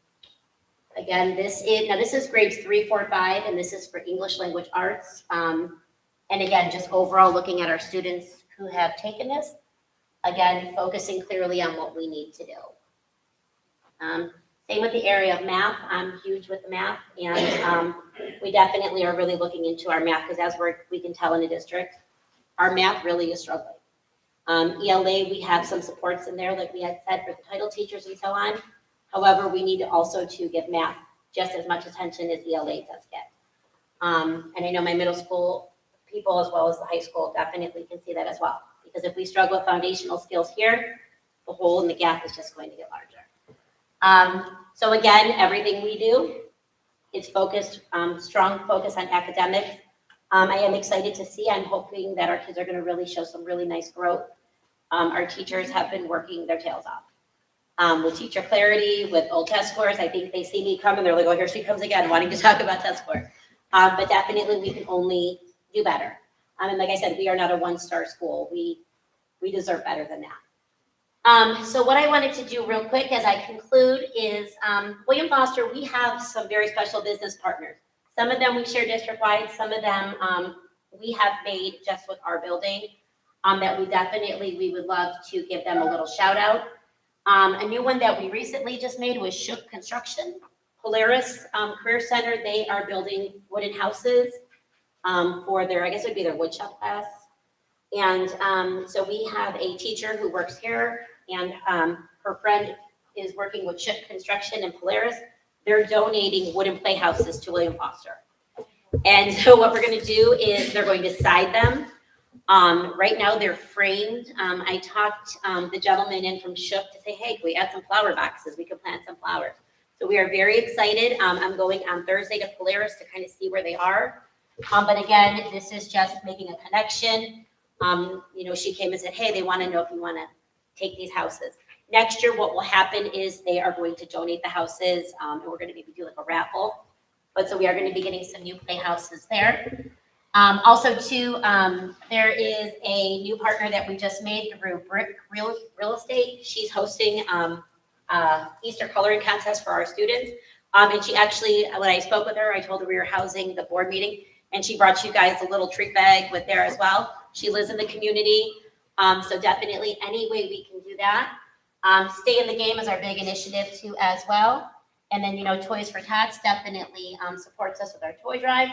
Again, this is grades 3, 4, 5, and this is for English language arts. And again, just overall looking at our students who have taken this, again, focusing clearly on what we need to do. Same with the area of math. I'm huge with the math, and we definitely are really looking into our math, because as we can tell in the district, our math really is struggling. ELA, we have some supports in there, like we had said, for the title teachers and so on. However, we need also to give math just as much attention as ELA does get. And I know my middle school people, as well as the high school, definitely can see that as well. Because if we struggle with foundational skills here, the hole in the gap is just going to get larger. So again, everything we do, it's focused, strong focus on academics. I am excited to see, I'm hoping that our kids are going to really show some really nice growth. Our teachers have been working their tails off. With teacher clarity, with old test scores, I think they see me come and they're like, oh, here she comes again, wanting to talk about test scores. But definitely we can only do better. And like I said, we are not a one-star school. We deserve better than that. So what I wanted to do real quick as I conclude is, William Foster, we have some very special business partners. Some of them we share district-wide, some of them we have made just with our building, that we would love to give them a little shout out. A new one that we recently just made was Shook Construction. Polaris Career Center, they are building wooden houses for their, I guess it would be their woodshop class. And so we have a teacher who works here, and her friend is working with Shook Construction and Polaris. They're donating wooden playhouses to William Foster. And so what we're going to do is they're going to side them. Right now they're framed. I talked the gentleman in from Shook to say, hey, can we add some flower boxes? We can plant some flowers. So we are very excited. I'm going on Thursday to Polaris to kind of see where they are. But again, this is just making a connection. She came and said, hey, they want to know if you want to take these houses. Next year, what will happen is they are going to donate the houses, and we're going to maybe do like a raffle. But so we are going to be getting some new playhouses there. Also, too, there is a new partner that we just made through Brick Real Estate. She's hosting Easter coloring contest for our students. And she actually, when I spoke with her, I told her we were housing the board meeting, and she brought you guys a little treat bag with there as well. She lives in the community, so definitely any way we can do that. Stay in the Game is our big initiative too as well. And then, Toys for Tots definitely supports us with our toy drive.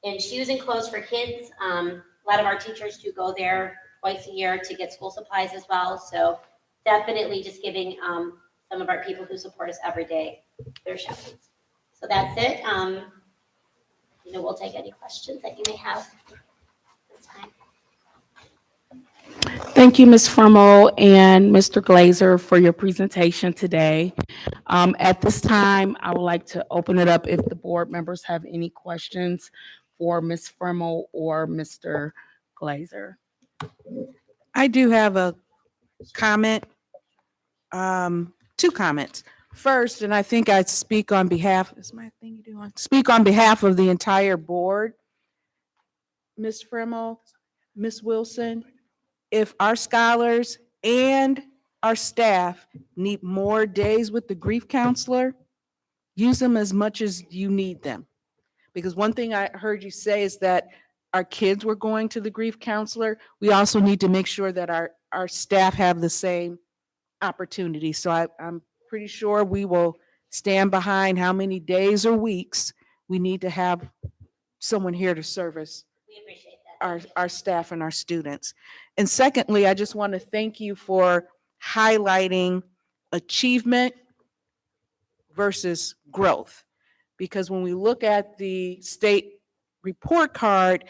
And shoes and clothes for kids. A lot of our teachers do go there twice a year to get school supplies as well. So definitely just giving some of our people who support us every day their shopping. So that's it. We'll take any questions that you may have this time. Thank you, Ms. Fremmel and Mr. Glazer, for your presentation today. At this time, I would like to open it up if the board members have any questions for Ms. Fremmel or Mr. Glazer. I do have a comment, 2 comments. First, and I think I speak on behalf, is my thing you do on? Speak on behalf of the entire board. Ms. Fremmel, Ms. Wilson, if our scholars and our staff need more days with the grief counselor, use them as much as you need them. Because one thing I heard you say is that our kids were going to the grief counselor. We also need to make sure that our staff have the same opportunity. So I'm pretty sure we will stand behind how many days or weeks we need to have someone here to service We appreciate that. our, Thank you. our staff and our students. And secondly, I just want to thank you for highlighting achievement versus growth. Because when we look at the state report card,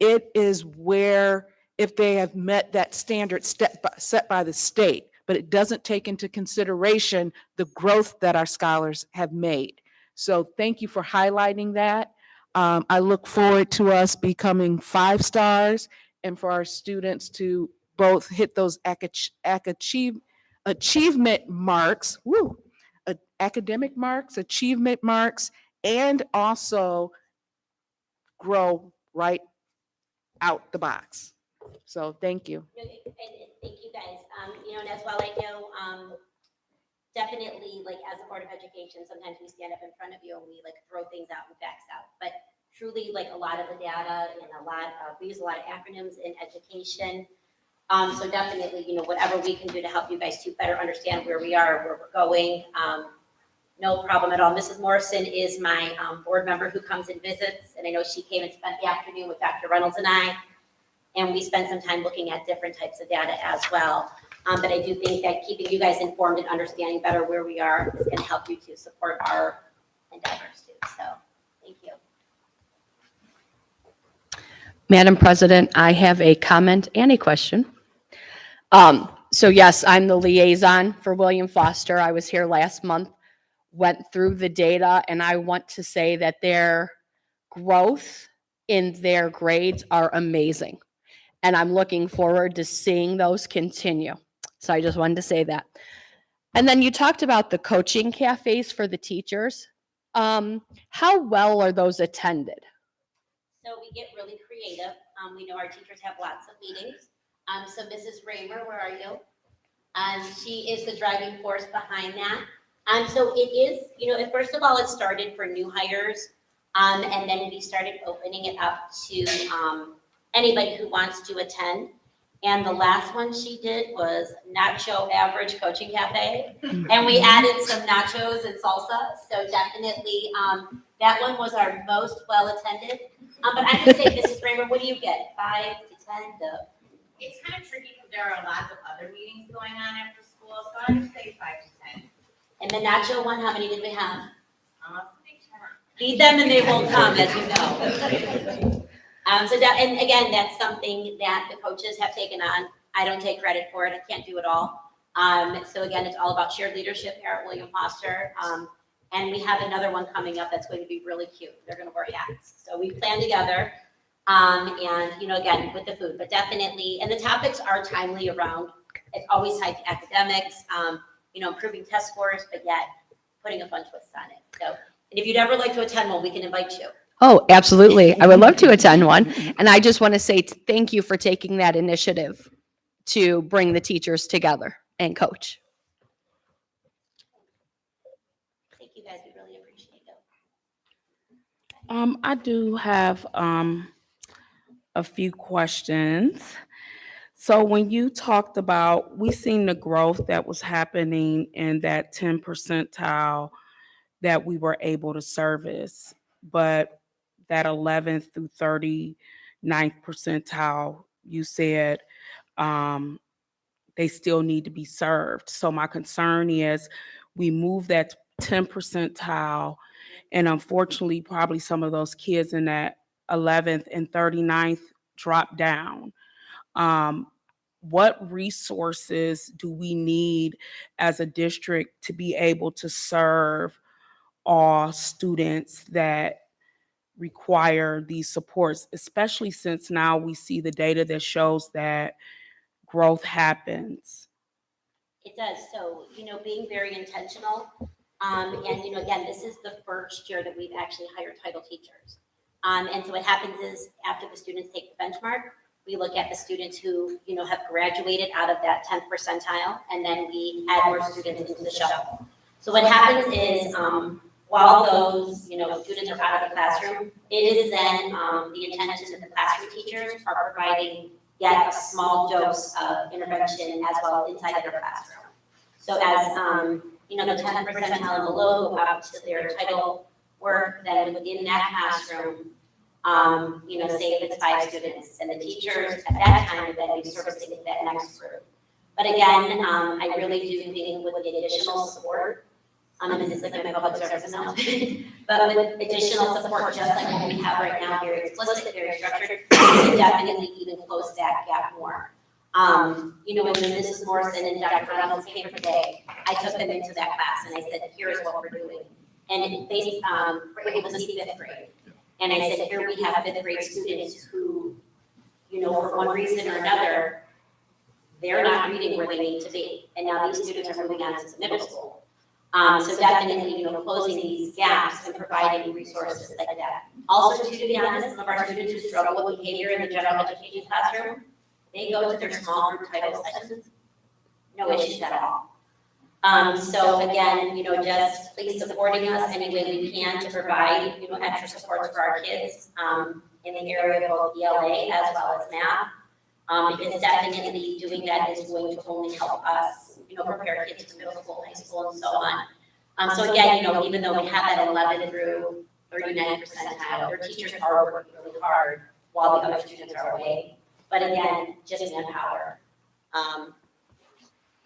it is where if they have met that standard set by the state, but it doesn't take into consideration the growth that our scholars have made. So thank you for highlighting that. I look forward to us becoming 5 stars and for our students to both hit those achievement marks, academic marks, achievement marks, and also grow right out the box. So thank you. No, and thank you guys. And as well, I know, definitely, like, as a Board of Education, sometimes we stand up in front of you and we like throw things out and facts out. But truly, like, a lot of the data and we use a lot of acronyms in education. So definitely, whatever we can do to help you guys to better understand where we are, where we're going, no problem at all. Mrs. Morrison is my board member who comes and visits, and I know she came and spent the afternoon with Dr. Reynolds and I, and we spent some time looking at different types of data as well. But I do think that keeping you guys informed and understanding better where we are is going to help you to support our endeavors too. So, thank you. Madam President, I have a comment and a question. So yes, I'm the liaison for William Foster. I was here last month, went through the data, and I want to say that their growth in their grades are amazing. And I'm looking forward to seeing those continue. So I just wanted to say that. And then you talked about the coaching cafes for the teachers. How well are those attended? So we get really creative. We know our teachers have lots of meetings. So Mrs. Raymer, where are you? She is the driving force behind that. So it is, first of all, it started for new hires. And then we started opening it up to anybody who wants to attend. And the last one she did was Nacho Average Coaching Cafe. And we added some nachos and salsa. So definitely, that one was our most well-attended. But I would say, Mrs. Raymer, what do you get? 5 to 10? It's kind of tricky because there are lots of other meetings going on after school, so I would say 5 to 10. And the nacho one, how many did we have? I think 10. Feed them and they will come, as you know. And again, that's something that the coaches have taken on. I don't take credit for it. I can't do it all. So again, it's all about shared leadership here at William Foster. And we have another one coming up that's going to be really cute. They're going to wear hats. So we plan together. And, again, with the food, but definitely, and the topics are timely around, it's always tied to academics, improving test scores, but yet putting a fun twist on it. So, and if you'd ever like to attend one, we can invite you. Oh, absolutely. I would love to attend one. And I just want to say thank you for taking that initiative to bring the teachers together and coach. Thank you guys, we really appreciate it. I do have a few questions. So when you talked about, we seen the growth that was happening in that 10 percentile that we were able to service, but that 11th through 39th percentile, you said they still need to be served. So my concern is we move that 10 percentile, and unfortunately, probably some of those kids in that 11th and 39th drop down. What resources do we need as a district to be able to serve all students that require these supports, especially since now we see the data that shows that growth happens? It does. So, being very intentional. And, again, this is the first year that we've actually hired title teachers. And so what happens is after the students take the benchmark, we look at the students who, have graduated out of that 10th percentile, and then we add more students into the shuffle. So what happens is, while those, students are out of the classroom, it is then the intention that the classroom teachers are providing yet a small dose of intervention as well inside their classroom. So as 10 percentile and below go up to their title work, then within that classroom, say if it's 5 students, and the teachers at that time would then be servicing that next group. But again, I really do think with the additional support, this is like my public service announcement, but with additional support, just like what we have right now, very explicit, very structured, we can definitely even close that gap more. When Mrs. Morrison and Dr. Reynolds came for day, I took them into that class and I said, here's what we're doing. And they were able to see 5th grade. And I said, here we have 5th grade students who, for one reason or another, they're not reading where they need to be. And now these students are moving on to middle school. So definitely, closing these gaps and providing resources like that. Also, to be honest, some of our students who struggle with behavior in the general education classroom, they go to their small group title sessions, no issues at all. So again, just please supporting us any way we can to provide, extra supports for our kids, in the area of both ELA as well as math. Because definitely doing that is going to only help us, prepare kids for middle school, high school, and so on. So again, even though we have that 11 through 39 percentile, their teachers are working really hard while the other students are away. But again, just manpower,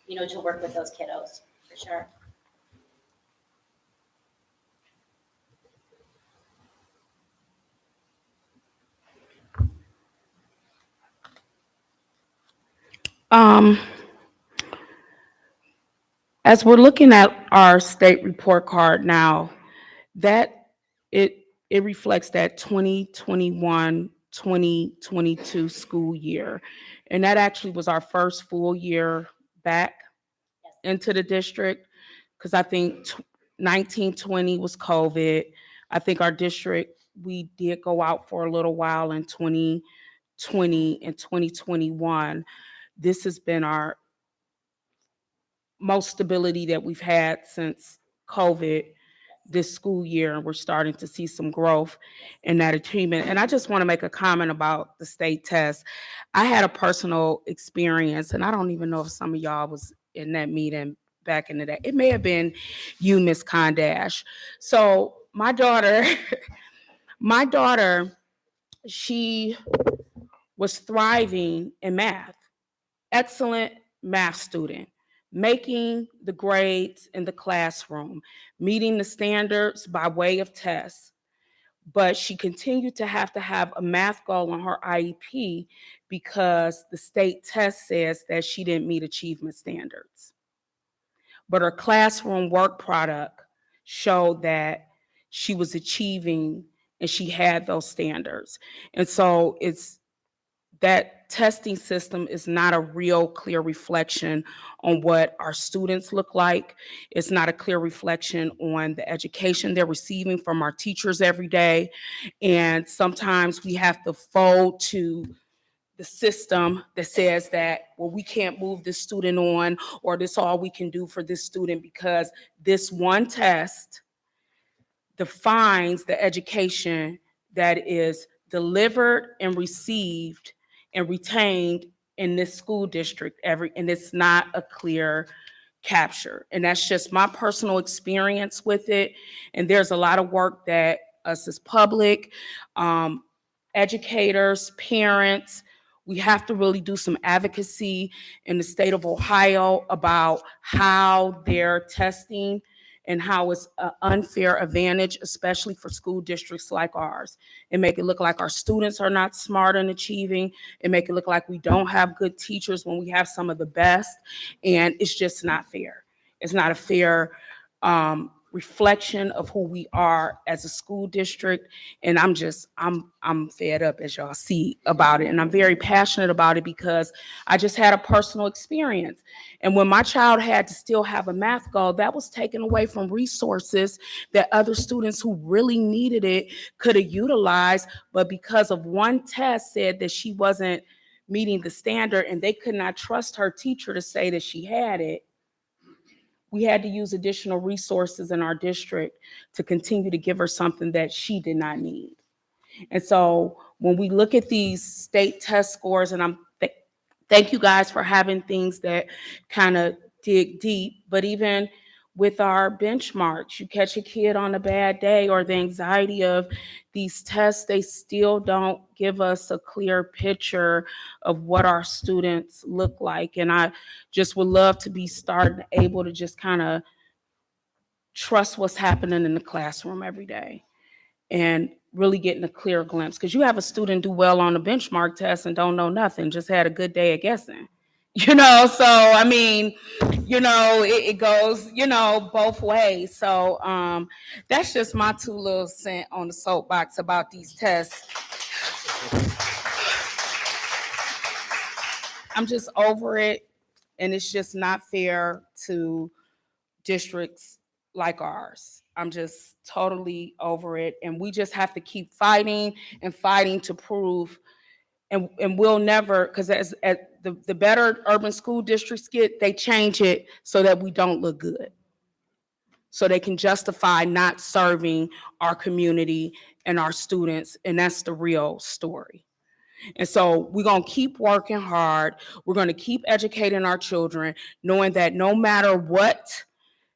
to work with those kiddos, for sure. As we're looking at our state report card now, that it reflects that 2021-2022 school year. And that actually was our first full year back into the district, because I think 1920 was COVID. I think our district, we did go out for a little while in 2020 and 2021. This has been our most stability that we've had since COVID this school year, and we're starting to see some growth in that achievement. And I just want to make a comment about the state test. I had a personal experience, and I don't even know if some of y'all was in that meeting back in the day. It may have been you, Miss Condash. So my daughter, she was thriving in math, excellent math student, making the grades in the classroom, meeting the standards by way of tests. But she continued to have a math goal on her IEP because the state test says that she didn't meet achievement standards. But her classroom work product showed that she was achieving and she had those standards. And so that testing system is not a real clear reflection on what our students look like. It's not a clear reflection on the education they're receiving from our teachers every day. And sometimes we have to fold to the system that says that, well, we can't move this student on, or this all we can do for this student because this one test defines the education that is delivered and received and retained in this school district and it's not a clear capture. And that's just my personal experience with it. And there's a lot of work that us as public, educators, parents, we have to really do some advocacy in the state of Ohio about how they're testing and how it's an unfair advantage, especially for school districts like ours. It make it look like our students are not smart and achieving. It make it look like we don't have good teachers when we have some of the best, and it's just not fair. It's not a fair reflection of who we are as a school district. And I'm fed up, as y'all see, about it. And I'm very passionate about it because I just had a personal experience. And when my child had to still have a math goal, that was taken away from resources that other students who really needed it could have utilized. But because of one test said that she wasn't meeting the standard and they could not trust her teacher to say that she had it, we had to use additional resources in our district to continue to give her something that she did not need. And so when we look at these state test scores, and thank you guys for having things that kind of dig deep, but even with our benchmarks. You catch a kid on a bad day or the anxiety of these tests, they still don't give us a clear picture of what our students look like. And I just would love to be starting able to just kind of trust what's happening in the classroom every day and really getting a clear glimpse. Because you have a student do well on the benchmark test and don't know nothing, just had a good day at guessing. So I mean, it goes, both ways. So that's just my 2 little cents on the soapbox about these tests. I'm just over it, and it's just not fair to districts like ours. I'm just totally over it, and we just have to keep fighting and fighting to prove. And we'll never, because as the better urban school districts get, they change it so that we don't look good, so they can justify not serving our community and our students, and that's the real story. And so we're going to keep working hard. We're going to keep educating our children, knowing that no matter what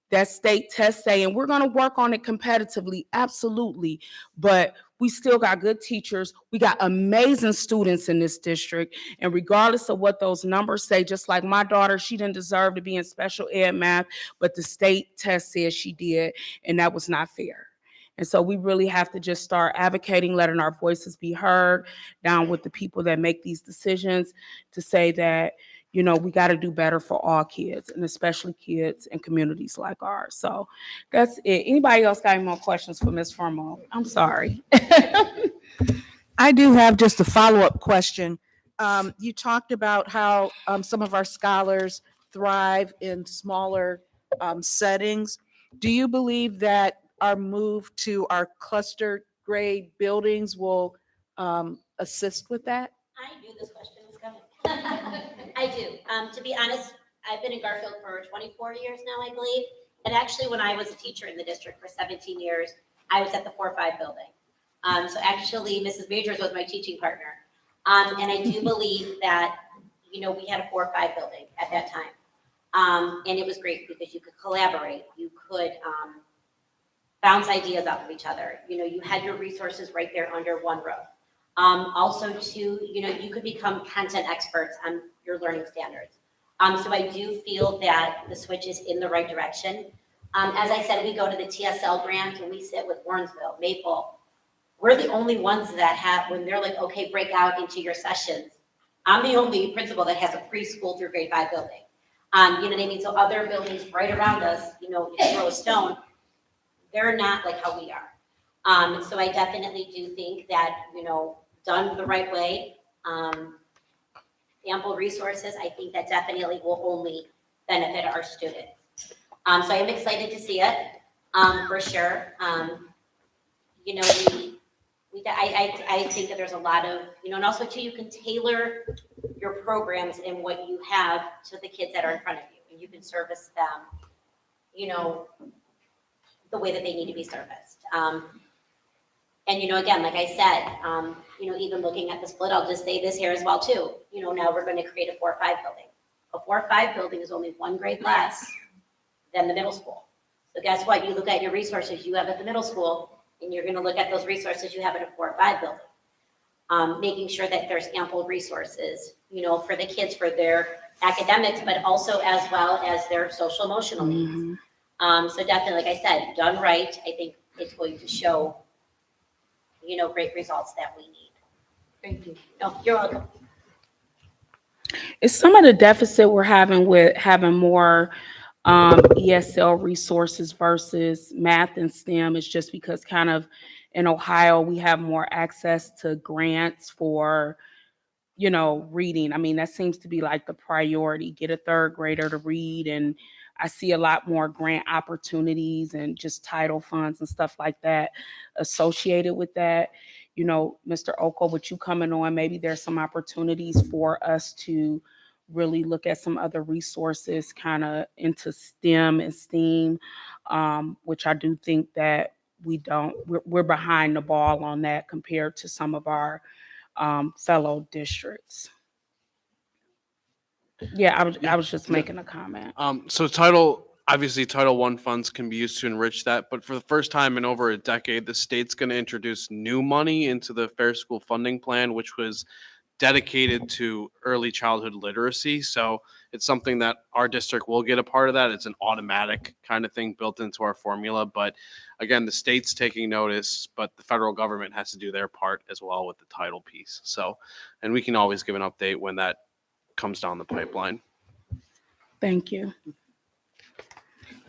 that state test say, and we're going to work on it competitively, absolutely, but we still got good teachers. We got amazing students in this district, and regardless of what those numbers say, just like my daughter, she didn't deserve to be in special ed math, but the state test says she did, and that was not fair. And so we really have to just start advocating, letting our voices be heard down with the people that make these decisions, to say that we got to do better for all kids, and especially kids in communities like ours. So that's it. Anybody else got any more questions for Ms. Formo? I'm sorry. I do have just a follow-up question. You talked about how some of our scholars thrive in smaller settings. Do you believe that our move to our cluster grade buildings will assist with that? I knew this question was coming. I do. To be honest, I've been in Garfield for 24 years now, I believe. And actually, when I was a teacher in the district for 17 years, I was at the 4-5 building. So actually, Mrs. Majors was my teaching partner. And I do believe that, we had a 4-5 building at that time. And it was great because you could collaborate. You could bounce ideas off of each other. You had your resources right there under one roof. Also, too, you could become content experts on your learning standards. So I do feel that the switch is in the right direction. As I said, we go to the TSL grant and we sit with Warrensville, Maple. We're the only ones that have, when they're like, okay, break out into your sessions. I'm the only principal that has a preschool through grade 5 building. You know what I mean? So other buildings right around us, you throw a stone, they're not like how we are. So I definitely do think that, done the right way, ample resources, I think that definitely will only benefit our students. So I am excited to see it, for sure. I think that there's a lot of, and also too, you can tailor your programs and what you have to the kids that are in front of you, and you can service them, the way that they need to be serviced. And, again, like I said, even looking at the split, I'll just say this here as well, too. Now we're going to create a 4-5 building. A 4-5 building is only 1 grade less than the middle school. So guess what? You look at your resources you have at the middle school, and you're going to look at those resources you have at a 4-5 building. Making sure that there's ample resources, for the kids, for their academics, but also as well as their social emotional needs. So definitely, like I said, done right, I think it's going to show, great results that we need. Thank you. No, you're welcome. It's some of the deficit we're having with having more ESL resources versus math and STEM is just because kind of in Ohio, we have more access to grants for, reading. I mean, that seems to be like the priority, get a 3rd grader to read. And I see a lot more grant opportunities and just title funds and stuff like that associated with that. Mr. Oko, with you coming on, maybe there's some opportunities for us to really look at some other resources kind of into STEM and STEAM, which I do think that we're behind the ball on that compared to some of our fellow districts. Yeah, I was just making a comment. So Title Obviously, Title I funds can be used to enrich that, but for the first time in over a decade, the state's going to introduce new money into the Fair School Funding Plan, which was dedicated to early childhood literacy. So it's something that our district will get a part of that. It's an automatic kind of thing built into our formula. But again, the state's taking notice, but the federal government has to do their part as well with the title piece. So, and we can always give an update when that comes down the pipeline. Thank you.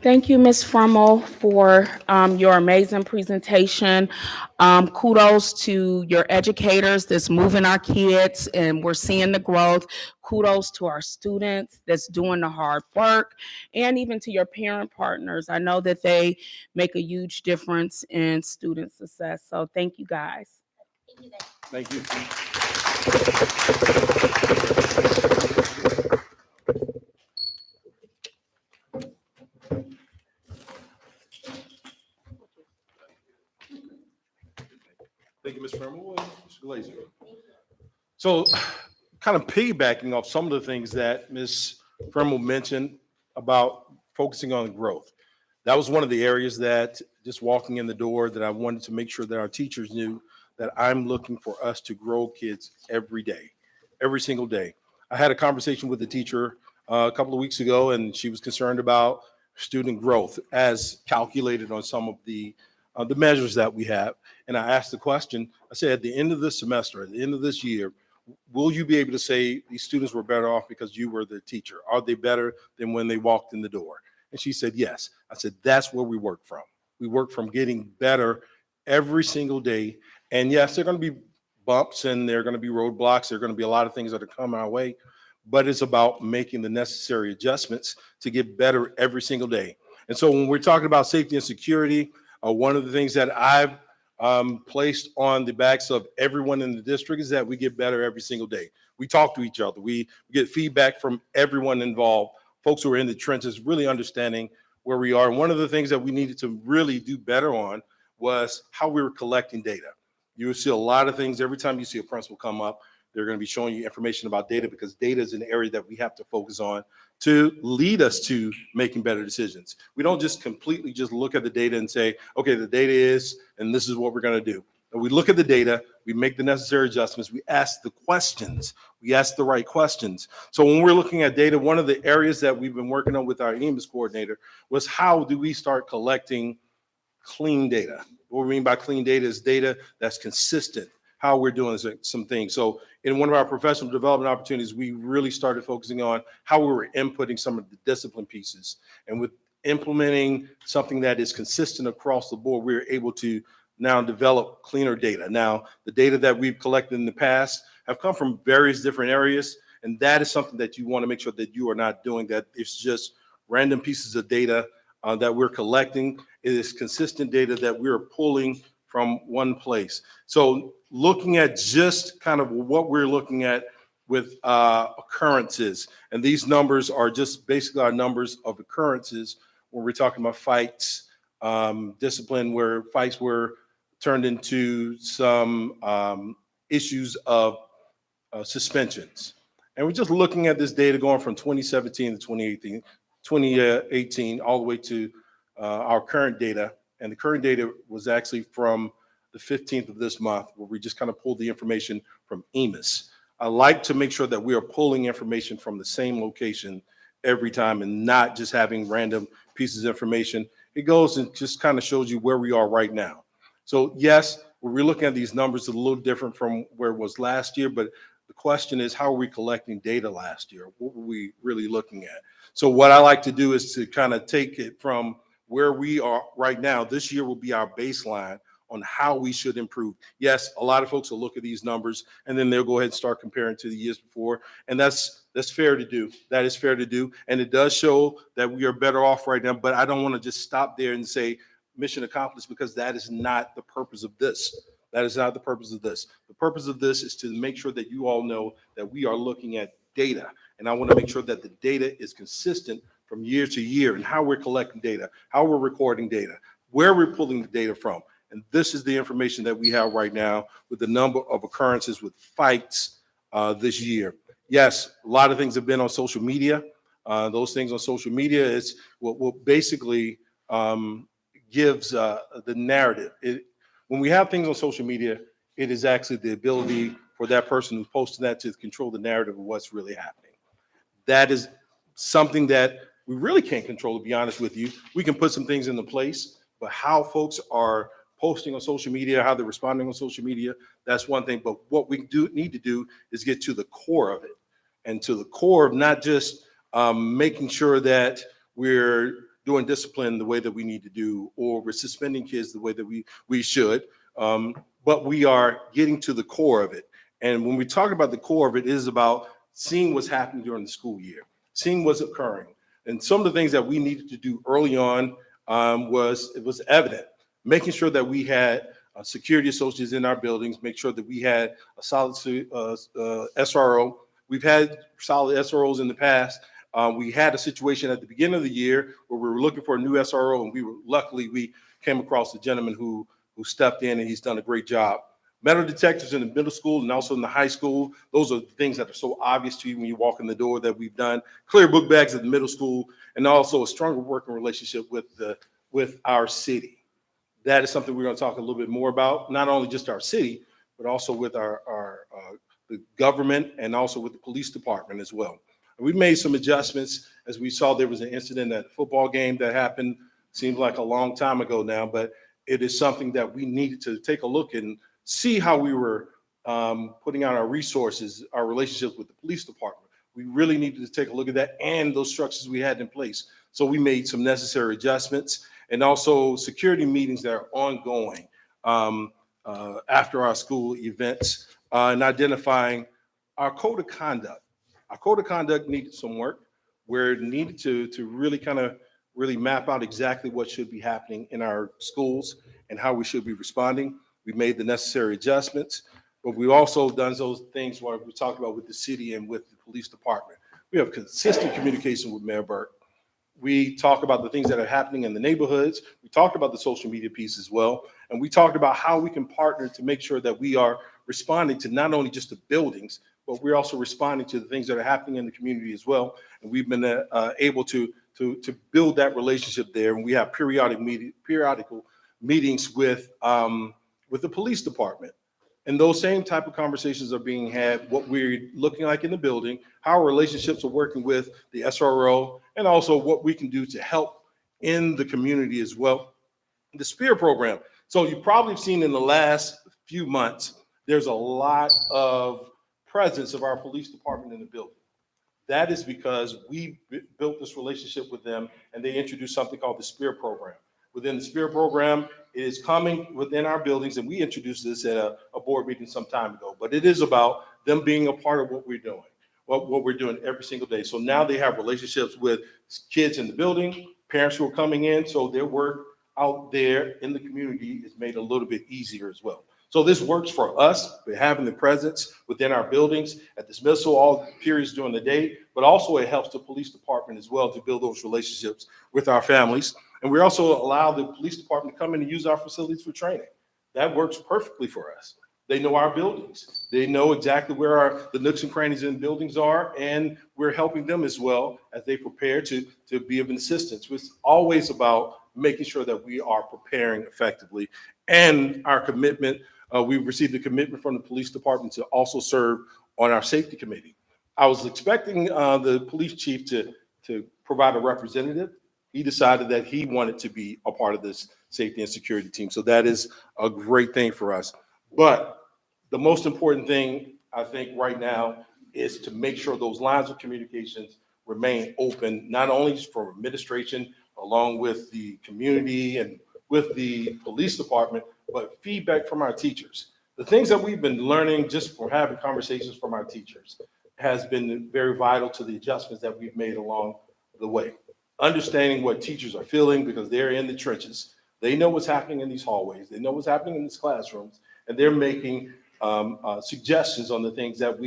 Thank you, Ms. Frumel, for your amazing presentation. Kudos to your educators that's moving our kids, and we're seeing the growth. Kudos to our students that's doing the hard work, and even to your parent partners. I know that they make a huge difference in student success. So thank you, guys. Thank you, guys. Thank you. Thank you, Ms. Fermo. Mr. Glazer. So kind of piggybacking off some of the things that Ms. Fermo mentioned about focusing on growth. That was one of the areas that just walking in the door that I wanted to make sure that our teachers knew that I'm looking for us to grow kids every day, every single day. I had a conversation with a teacher a couple of weeks ago, and she was concerned about student growth as calculated on some of the measures that we have. And I asked the question, I said, at the end of this semester, at the end of this year, will you be able to say these students were better off because you were the teacher? Are they better than when they walked in the door? And she said, yes. I said, that's where we work from. We work from getting better every single day. And yes, there are going to be bumps and there are going to be roadblocks. There are going to be a lot of things that are coming our way, but it's about making the necessary adjustments to get better every single day. And so when we're talking about safety and security, one of the things that I've placed on the backs of everyone in the district is that we get better every single day. We talk to each other. We get feedback from everyone involved, folks who are in the trenches, really understanding where we are. And one of the things that we needed to really do better on was how we were collecting data. You will see a lot of things every time you see a principal come up. They're going to be showing you information about data because data is an area that we have to focus on to lead us to making better decisions. We don't just completely just look at the data and say, okay, the data is, and this is what we're going to do. And we look at the data, we make the necessary adjustments, we ask the questions, we ask the right questions. So when we're looking at data, one of the areas that we've been working on with our EMS coordinator was how do we start collecting clean data? What we mean by clean data is data that's consistent, how we're doing some things. So in one of our professional development opportunities, we really started focusing on how we were inputting some of the discipline pieces. And with implementing something that is consistent across the board, we're able to now develop cleaner data. Now, the data that we've collected in the past have come from various different areas, and that is something that you want to make sure that you are not doing, that it's just random pieces of data that we're collecting. It is consistent data that we're pulling from one place. So looking at just kind of what we're looking at with occurrences, and these numbers are just basically our numbers of occurrences when we're talking about fights, discipline, where fights were turned into some issues of suspensions. And we're just looking at this data going from 2017 to 2018 all the way to our current data. And the current data was actually from the 15th of this month, where we just kind of pulled the information from EMS. I like to make sure that we are pulling information from the same location every time and not just having random pieces of information. It goes and just kind of shows you where we are right now. So yes, we're looking at these numbers a little different from where it was last year, but the question is, how are we collecting data last year? What were we really looking at? So what I like to do is to kind of take it from where we are right now. This year will be our baseline on how we should improve. Yes, a lot of folks will look at these numbers and then they'll go ahead and start comparing to the years before. And that's fair to do. That is fair to do. And it does show that we are better off right now, but I don't want to just stop there and say mission accomplished, because that is not the purpose of this. That is not the purpose of this. The purpose of this is to make sure that you all know that we are looking at data. And I want to make sure that the data is consistent from year to year and how we're collecting data, how we're recording data, where we're pulling the data from. And this is the information that we have right now with the number of occurrences with fights this year. Yes, a lot of things have been on social media. Those things on social media is what basically gives the narrative. When we have things on social media, it is actually the ability for that person who's posting that to control the narrative of what's really happening. That is something that we really can't control, to be honest with you. We can put some things into place, but how folks are posting on social media, how they're responding on social media, that's one thing. But what we do need to do is get to the core of it, and to the core of not just making sure that we're doing discipline the way that we need to do, or we're suspending kids the way that we should, but we are getting to the core of it. And when we talk about the core of it, it is about seeing what's happening during the school year, seeing what's occurring. And some of the things that we needed to do early on was evident. Making sure that we had security associates in our buildings, make sure that we had a solid SRO. We've had solid SROs in the past. We had a situation at the beginning of the year where we were looking for a new SRO, and luckily we came across a gentleman who stepped in, and he's done a great job. Metal detectors in the middle school and also in the high school, those are the things that are so obvious to you when you walk in the door that we've done. Clear book bags at the middle school, and also a stronger working relationship with our city. That is something we're going to talk a little bit more about, not only just our city, but also with the government and also with the police department as well. And we made some adjustments as we saw there was an incident at a football game that happened, seems like a long time ago now, but it is something that we needed to take a look and see how we were putting out our resources, our relationships with the police department. We really needed to take a look at that and those structures we had in place. So we made some necessary adjustments, and also security meetings that are ongoing after our school events, and identifying our code of conduct. Our code of conduct needed some work, where it needed to really map out exactly what should be happening in our schools and how we should be responding. We made the necessary adjustments, but we've also done those things where we talked about with the city and with the police department. We have consistent communication with Mayor Burke. We talk about the things that are happening in the neighborhoods. We talked about the social media piece as well. And we talked about how we can partner to make sure that we are responding to not only just the buildings, but we're also responding to the things that are happening in the community as well. And we've been able to build that relationship there. And we have periodical meetings with the police department. And those same type of conversations are being had, what we're looking like in the building, how our relationships are working with the SRO, and also what we can do to help in the community as well. The SPEAR program. So you've probably seen in the last few months, there's a lot of presence of our police department in the building. That is because we built this relationship with them, and they introduced something called the SPEAR program. Within the SPEAR program, it is coming within our buildings, and we introduced this at a board meeting some time ago, but it is about them being a part of what we're doing, what we're doing every single day. So now they have relationships with kids in the building, parents who are coming in, so their work out there in the community is made a little bit easier as well. So this works for us, for having the presence within our buildings at dismissal, all periods during the day, but also it helps the police department as well to build those relationships with our families. And we also allow the police department to come in and use our facilities for training. That works perfectly for us. They know our buildings. They know exactly where the nooks and crannies in buildings are, and we're helping them as well as they prepare to be of assistance. It's always about making sure that we are preparing effectively. And our commitment, we've received a commitment from the police department to also serve on our safety committee. I was expecting the police chief to provide a representative. He decided that he wanted to be a part of this safety and security team. So that is a great thing for us. But the most important thing, I think, right now is to make sure those lines of communications remain open, not only for administration, along with the community and with the police department, but feedback from our teachers. The things that we've been learning just from having conversations from our teachers has been very vital to the adjustments that we've made along the way. Understanding what teachers are feeling, because they're in the trenches. They know what's happening in these hallways. They know what's happening in these classrooms, and they're making suggestions on the things that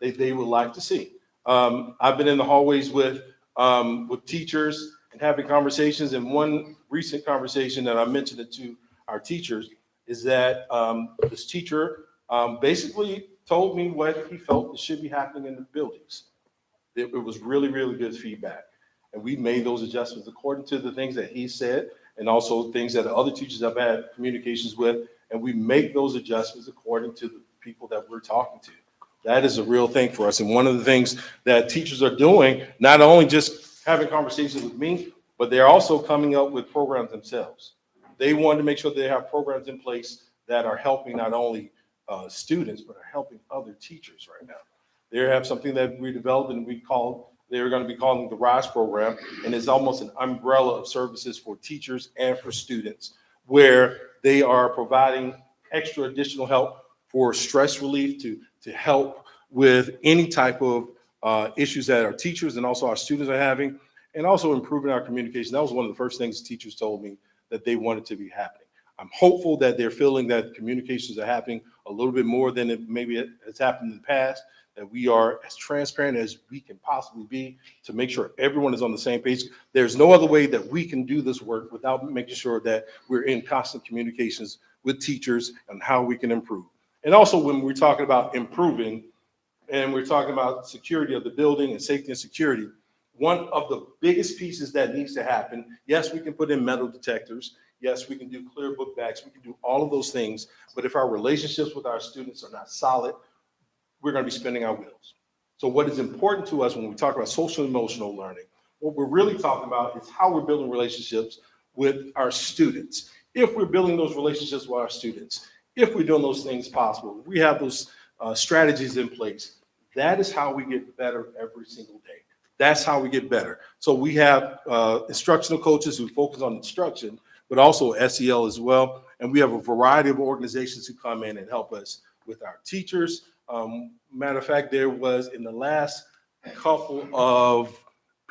they would like to see. I've been in the hallways with teachers and having conversations, and one recent conversation that I mentioned it to our teachers is that this teacher basically told me what he felt should be happening in the buildings. It was really, really good feedback. And we made those adjustments according to the things that he said and also things that the other teachers have had communications with. And we make those adjustments according to the people that we're talking to. That is a real thing for us. And one of the things that teachers are doing, not only just having conversations with me, but they're also coming up with programs themselves. They want to make sure they have programs in place that are helping not only students, but are helping other teachers right now. They have something that we developed and they're going to be calling the RISE program, and it's almost an umbrella of services for teachers and for students, where they are providing extra additional help for stress relief to help with any type of issues that our teachers and also our students are having, and also improving our communication. That was one of the first things teachers told me that they wanted to be happening. I'm hopeful that they're feeling that communications are happening a little bit more than it has happened in the past, that we are as transparent as we can possibly be to make sure everyone is on the same page. There's no other way that we can do this work without making sure that we're in constant communications with teachers and how we can improve. And also when we're talking about improving and we're talking about security of the building and safety and security, one of the biggest pieces that needs to happen, yes, we can put in metal detectors. Yes, we can do clear book bags. We can do all of those things. But if our relationships with our students are not solid, we're going to be spinning our wheels. So what is important to us when we talk about social emotional learning, what we're really talking about is how we're building relationships with our students. If we're building those relationships with our students, if we're doing those things possible, we have those strategies in place, that is how we get better every single day. That's how we get better. So we have instructional coaches who focus on instruction, but also SEL as well. And we have a variety of organizations who come in and help us with our teachers. Matter of fact, there was in the last couple of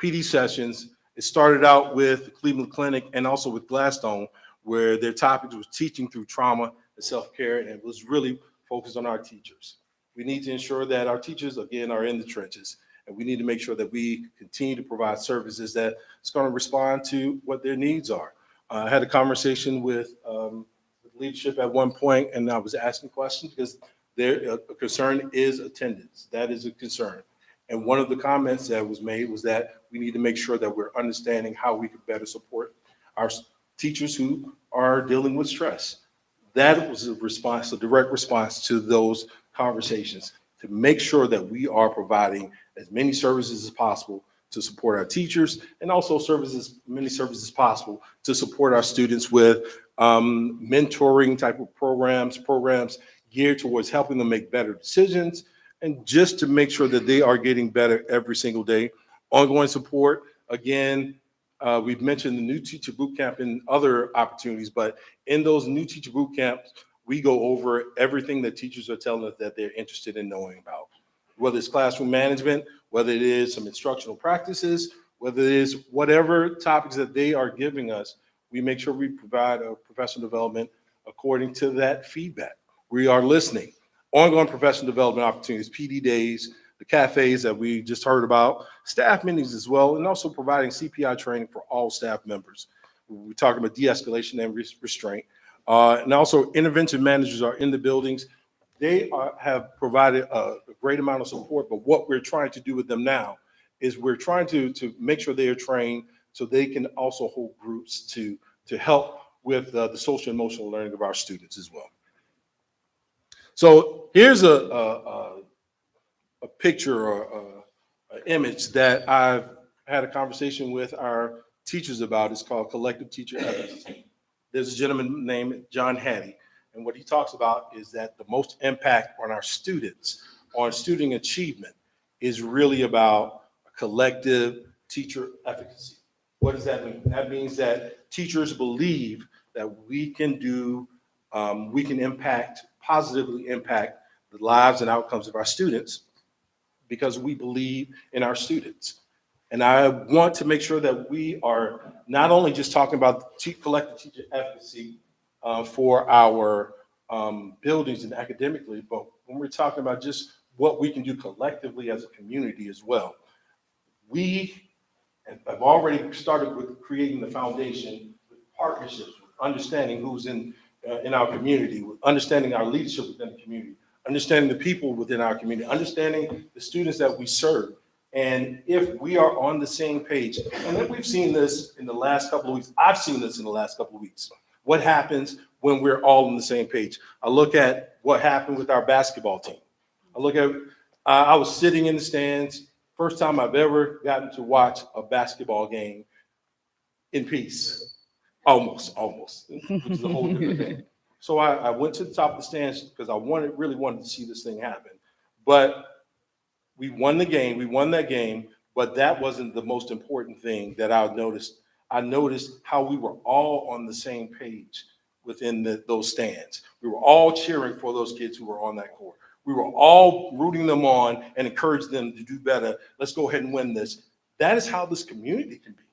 PD sessions, it started out with the Cleveland Clinic and also with Gladstone, where their topic was teaching through trauma and self-care, and it was really focused on our teachers. We need to ensure that our teachers, again, are in the trenches, and we need to make sure that we continue to provide services that's going to respond to what their needs are. I had a conversation with leadership at one point, and I was asking questions because their concern is attendance. That is a concern. And one of the comments that was made was that we need to make sure that we're understanding how we can better support our teachers who are dealing with stress. That was a response, a direct response to those conversations, to make sure that we are providing as many services as possible to support our teachers, and also many services possible to support our students with mentoring type of programs geared towards helping them make better decisions, and just to make sure that they are getting better every single day. Ongoing support, again, we've mentioned the new teacher boot camp and other opportunities, but in those new teacher boot camps, we go over everything that teachers are telling us that they're interested in knowing about, whether it's classroom management, whether it is some instructional practices, whether it is whatever topics that they are giving us, we make sure we provide a professional development according to that feedback. We are listening. Ongoing professional development opportunities, PD days, the cafes that we just heard about, staff meetings as well, and also providing CPI training for all staff members. We're talking about de-escalation and restraint. And also intervention managers are in the buildings. They have provided a great amount of support, but what we're trying to do with them now is we're trying to make sure they are trained so they can also hold groups to help with the social and emotional learning of our students as well. So here's a picture or an image that I've had a conversation with our teachers about. It's called Collective Teacher Efficacy. There's a gentleman named John Hattie, and what he talks about is that the most impact on our students, on student achievement, is really about collective teacher efficacy. What does that mean? That means that teachers believe that we can positively impact the lives and outcomes of our students because we believe in our students. And I want to make sure that we are not only just talking about collective teacher efficacy for our buildings and academically, but when we're talking about just what we can do collectively as a community as well. We have already started with creating the foundation with partnerships, with understanding who's in our community, with understanding our leadership within the community, understanding the people within our community, understanding the students that we serve. And if we are on the same page, and then we've seen this in the last couple of weeks, I've seen this in the last couple of weeks. What happens when we're all on the same page? I look at what happened with our basketball team. I look at, I was sitting in the stands, first time I've ever gotten to watch a basketball game in peace. Almost, which is a whole different thing. So I went to the top of the stands because I really wanted to see this thing happen. But we won the game, we won that game, but that wasn't the most important thing that I noticed. I noticed how we were all on the same page within those stands. We were all cheering for those kids who were on that court. We were all rooting them on and encouraging them to do better. Let's go ahead and win this. That is how this community can be.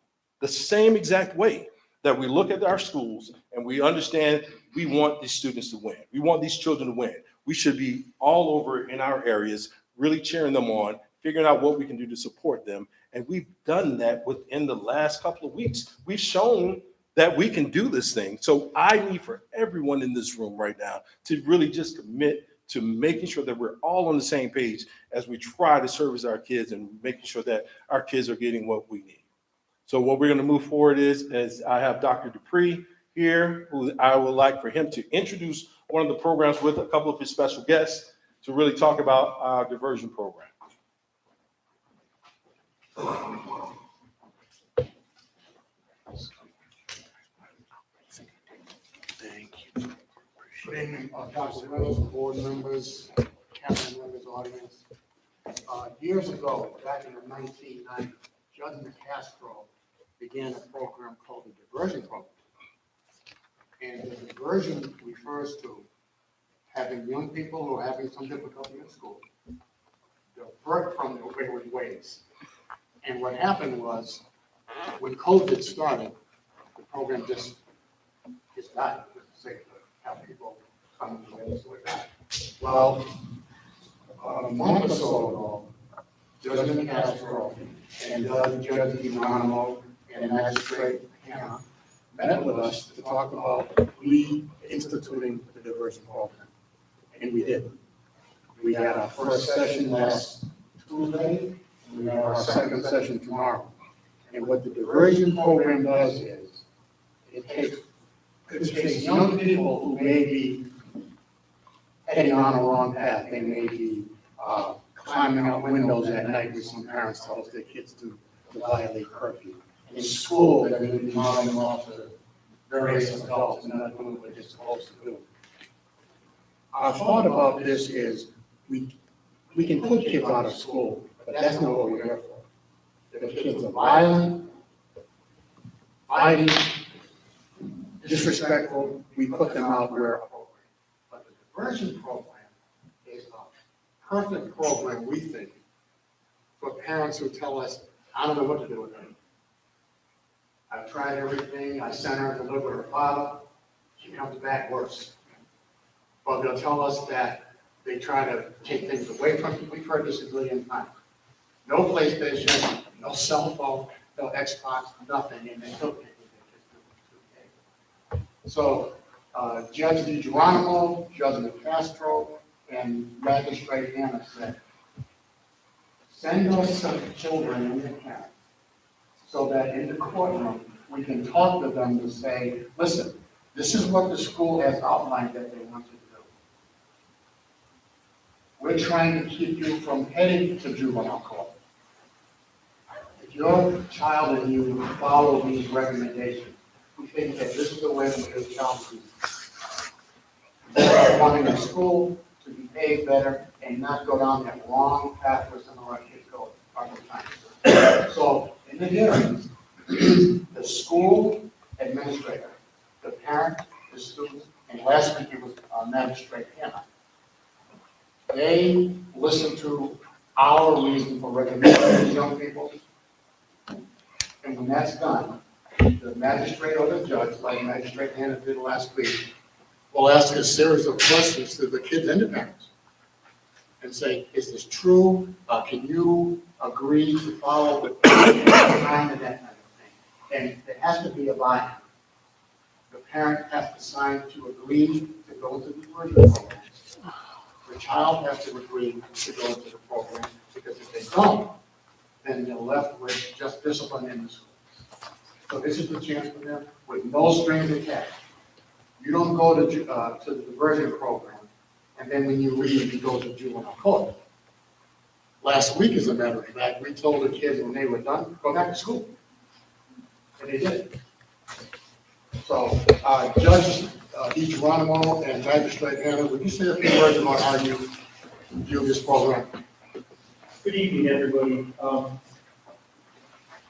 The same exact way that we look at our schools and we understand we want these students to win. We want these children to win. We should be all over in our areas, really cheering them on, figuring out what we can do to support them. And we've done that within the last couple of weeks. We've shown that we can do this thing. So I need for everyone in this room right now to really just commit to making sure that we're all on the same page as we try to service our kids and making sure that our kids are getting what we need. So what we're going to move forward is I have Dr. Dupree here, who I would like for him to introduce one of the programs with a couple of his special guests to really talk about our diversion program. Thank you. Good evening, Dr. Reynolds, board members, council members, audience. Years ago, back in the 1990s, Judge Castro began a program called the diversion program. And the diversion refers to having young people who are having some difficulty in school divert from their wayward ways. And what happened was, when COVID started, the program just died. Have people come to ways like that. Well, a month or so ago, Judge Castro and Judge Geronimo and Magistrate Hannah met with us to talk about reinstituting the diversion program. And we did. We had our first session last Tuesday, and we have our second session tomorrow. And what the diversion program does is, it takes young people who may be heading on a wrong path. They may be climbing out windows at night, which some parents tell us their kids do to violate curfew. In school, they're going to be modeling off to various adults and not doing what they're supposed to do. Our thought about this is we can put kids out of school, but that's not what we're here for. If the kids are violent, fighting, disrespectful, we put them out where appropriate. But the diversion program is a perfect program, we think, for parents who tell us, I don't know what to do with them. I've tried everything, I sent her to live with her father, she comes back worse. But they'll tell us that they try to take things away from you. We've heard this a million times. No PlayStation, no cell phone, no Xbox, nothing, and they took it. So Judge DiGeronimo, Judge Castro, and Magistrate Hannah said, send us some children and their parents so that in the courtroom we can talk to them to say, listen, this is what the school has outlined that they want you to do. We're trying to keep you from heading to juvenile court. If your child and you follow these recommendations, we think that this is the way that your child is wanting in school to behave better and not go down that wrong path where some of our kids go all the time. So in the hearings, the school administrator, the parent, the student, and last week it was Magistrate Hannah. They listened to our reason for recommending these young people. And when that's done, the magistrate or the judge, like Magistrate Hannah did last week, will ask a series of questions to the kids and the parents and say, is this true? Can you agree to follow the time and that kind of thing? And there has to be a buy-in. The parent has to sign to agree to go to the diversion program. The child has to agree to go to the program, because if they don't, then they're left with just discipline in the school. So this is the chance for them with no strings attached. You don't go to the diversion program, and then when you leave, you go to juvenile court. Last week, as a matter of fact, we told the kids when they were done, go back to school. And they did. So, Judge DeGeronimo and Magistrate Hannah, would you say a few words about how you view this program? Good evening, everybody.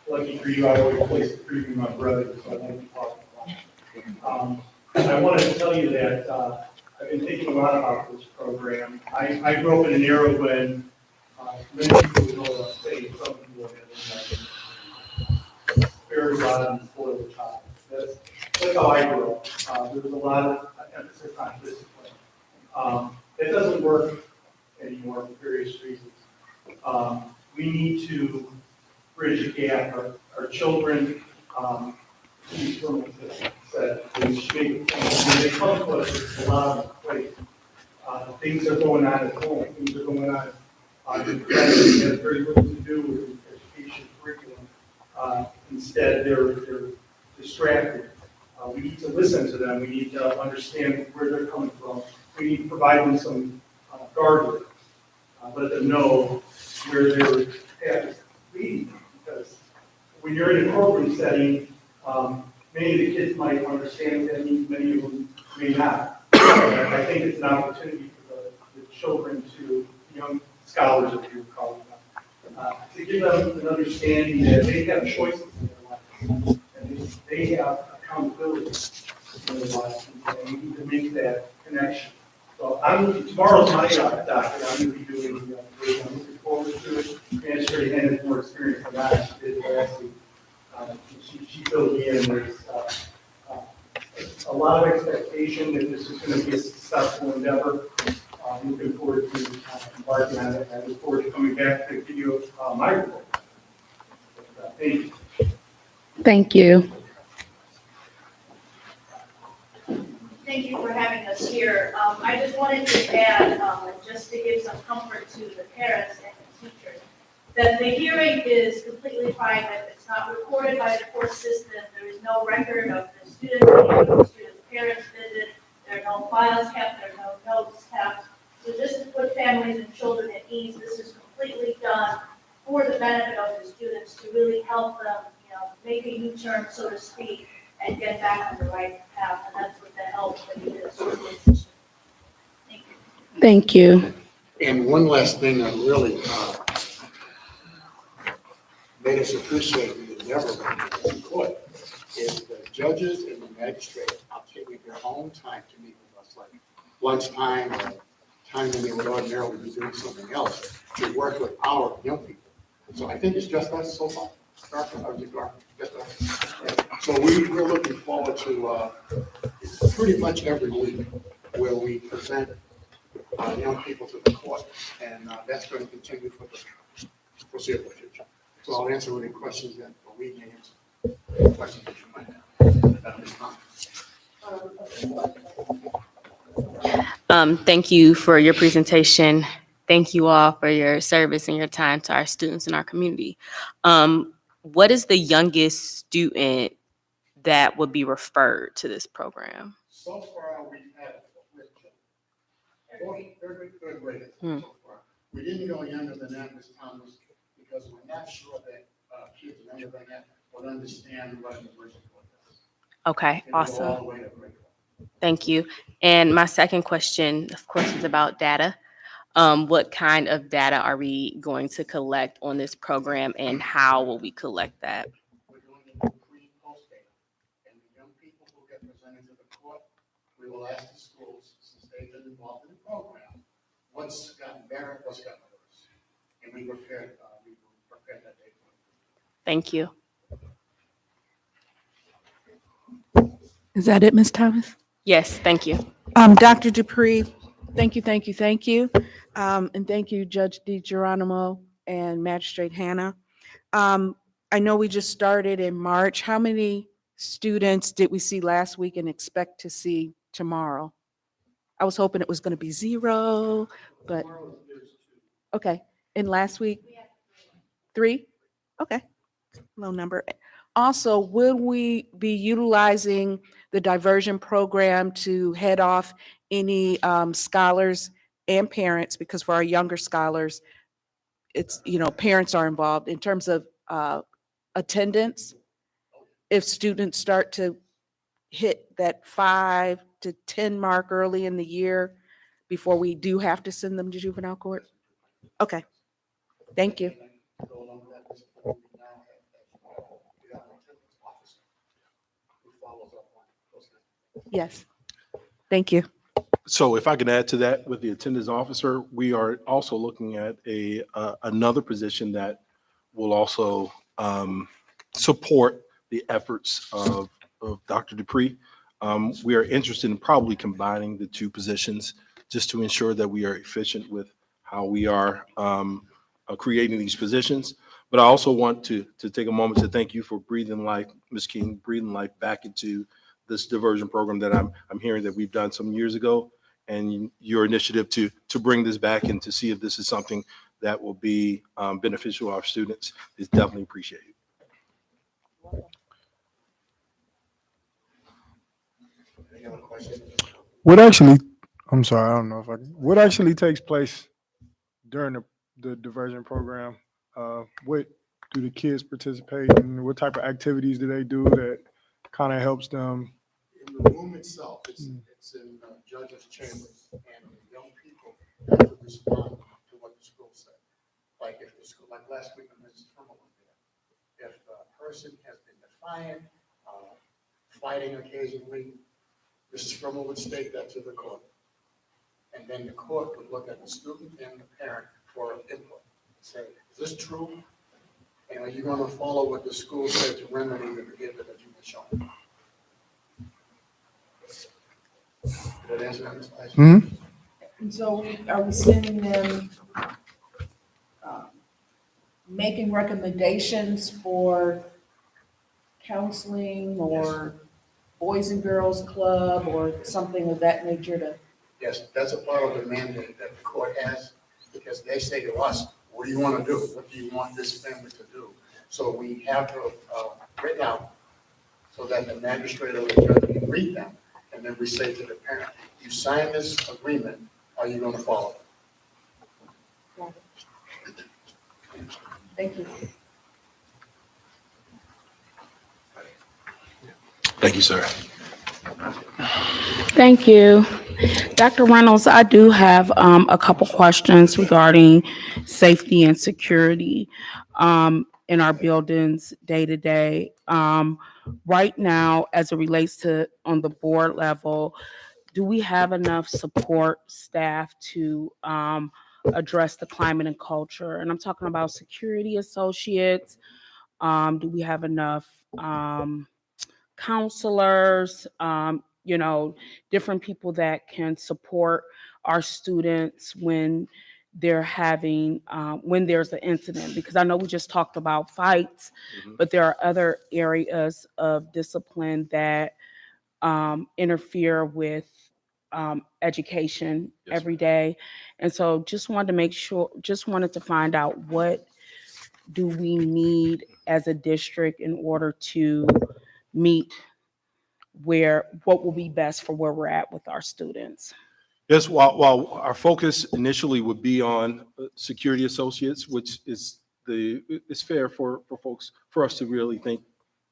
Lucky for you, I always place to preview my brother, so I like to talk about it. I wanted to tell you that I've been thinking a lot about this program. I grew up in an era when many people know say some people have very rotten, spoiled child. That's how I grew up. There was a lot of emphasis on discipline. It doesn't work anymore for various reasons. We need to bridge a gap. Our children, these women said, they should, when they come to us, it's a lot of place. Things are going on at home. Things are going on. It has very little to do with education curriculum. Instead, they're distracted. We need to listen to them. We need to understand where they're coming from. We need to provide them some guardrails. Let them know where their path is leading them. Because when you're in a courtroom setting, many of the kids might understand that, many of them may not. I think it's an opportunity for the children to, young scholars, if you would call them, to give them an understanding that they have choices in their life, and they have accountability in their life, and we need to make that connection. So tomorrow's my docket. I'm going to be doing I'm looking forward to it. Magistrate Hannah has more experience than I. She did last week. She filled me in. There's a lot of expectation that this is going to be a successful endeavor. I'm looking forward to embarking on it. I look forward to coming back to give you my report. Thank you. Thank you. Thank you for having us here. I just wanted to add, just to give some comfort to the parents and the teachers, that the hearing is completely private. It's not recorded by the court system. There is no record of the student meeting, the student's parents visit. There are no files kept. There are no notes kept. So just to put families and children at ease, this is completely done for the benefit of the students to really help them, make a U-turn, so to speak, and get back on the right path. And that's what the help that we did. Thank you. Thank you. And one last thing that really made us appreciate the endeavor of the court is the judges and the magistrates are taking their own time to meet with us, like lunchtime or time when they would ordinarily be doing something else, to work with our young people. So I think it's just us so far. Just us. So we're looking forward to it's pretty much every week where we present young people to the court, and that's going to continue for the foreseeable future. So I'll answer any questions that we can answer. Questions that you might have at this time. Thank you for your presentation. Thank you all for your service and your time to our students and our community. What is the youngest student that would be referred to this program? So far, we've had third graders Hmm. so far. We didn't go younger than that, Ms. Thomas, because we're not sure that kids younger than that would understand what the virtual court does. Okay, They go all the awesome. way to grade 12. Thank you. And my second question, of course, is about data. What kind of data are we going to collect on this program, and how will we collect that? We're doing the pre-post data. And the young people who get presented to the court, we will ask the schools, since they've been involved in the program, what's gotten better, what's gotten worse. And we prepared that data. Thank you. Is that it, Ms. Thomas? Yes, thank you. Dr. Dupree, thank you. And thank you, Judge DeGeronimo and Magistrate Hannah. I know we just started in March. How many students did we see last week and expect to see tomorrow? I was hoping it was going to be 0, but, okay. And last week? 3? Okay, low number. Also, will we be utilizing the diversion program to head off any scholars and parents? Because for our younger scholars, it's, parents are involved in terms of attendance. If students start to hit that 5 to 10 mark early in the year before we do have to send them to juvenile court? Okay, thank you. Go along with that, Mr. Board, we now we have an attendance officer who follows up on those things. Yes, thank you. So if I can add to that, with the attendance officer, we are also looking at another position that will also support the efforts of Dr. Dupree. We are interested in probably combining the two positions just to ensure that we are efficient with how we are creating these positions. But I also want to take a moment to thank you for breathing life, Ms. King, breathing life back into this diversion program that I'm hearing that we've done some years ago, and your initiative to bring this back and to see if this is something that will be beneficial to our students is definitely appreciated. Any other questions? What actually, I'm sorry, I don't know if I can, what actually takes place during the diversion program? What do the kids participate in? What type of activities do they do that kind of helps them? In the room itself, it's in judges' chambers, and the young people have to respond to what the school said. Like if the school, like last week when Mrs. Trimble was there, if a person has been defiant, fighting occasionally, Mrs. Trimble would state that to the court. And then the court would look at the student and the parent for input. Say, is this true? And are you going to follow what the school said to remedy the behavior that you've been shown? Did that answer that, Ms. Vice? And so are we sending them, making recommendations for counseling or Boys and Girls Club or something of that nature to? Yes, that's a part of the mandate that the court has, because they say to us, what do you want to do? What do you want this family to do? So we have to written out so that the magistrate or the judge can read them. And then we say to the parent, you sign this agreement, are you going to follow it? Thank you. Thank you, sir. Thank you. Dr. Reynolds, I do have a couple questions regarding safety and security in our buildings day to day. Right now, as it relates to on the board level, do we have enough support staff to address the climate and culture? And I'm talking about security associates. Do we have enough counselors, different people that can support our students when they're having, when there's an incident? Because I know we just talked about fights, but there are other areas of discipline that interfere with education Yes, every day. And so just wanted to find out, what do we need as a district in order to meet what will be best for where we're at with our students? Yes, while our focus initially would be on security associates, which is it's fair for us to really think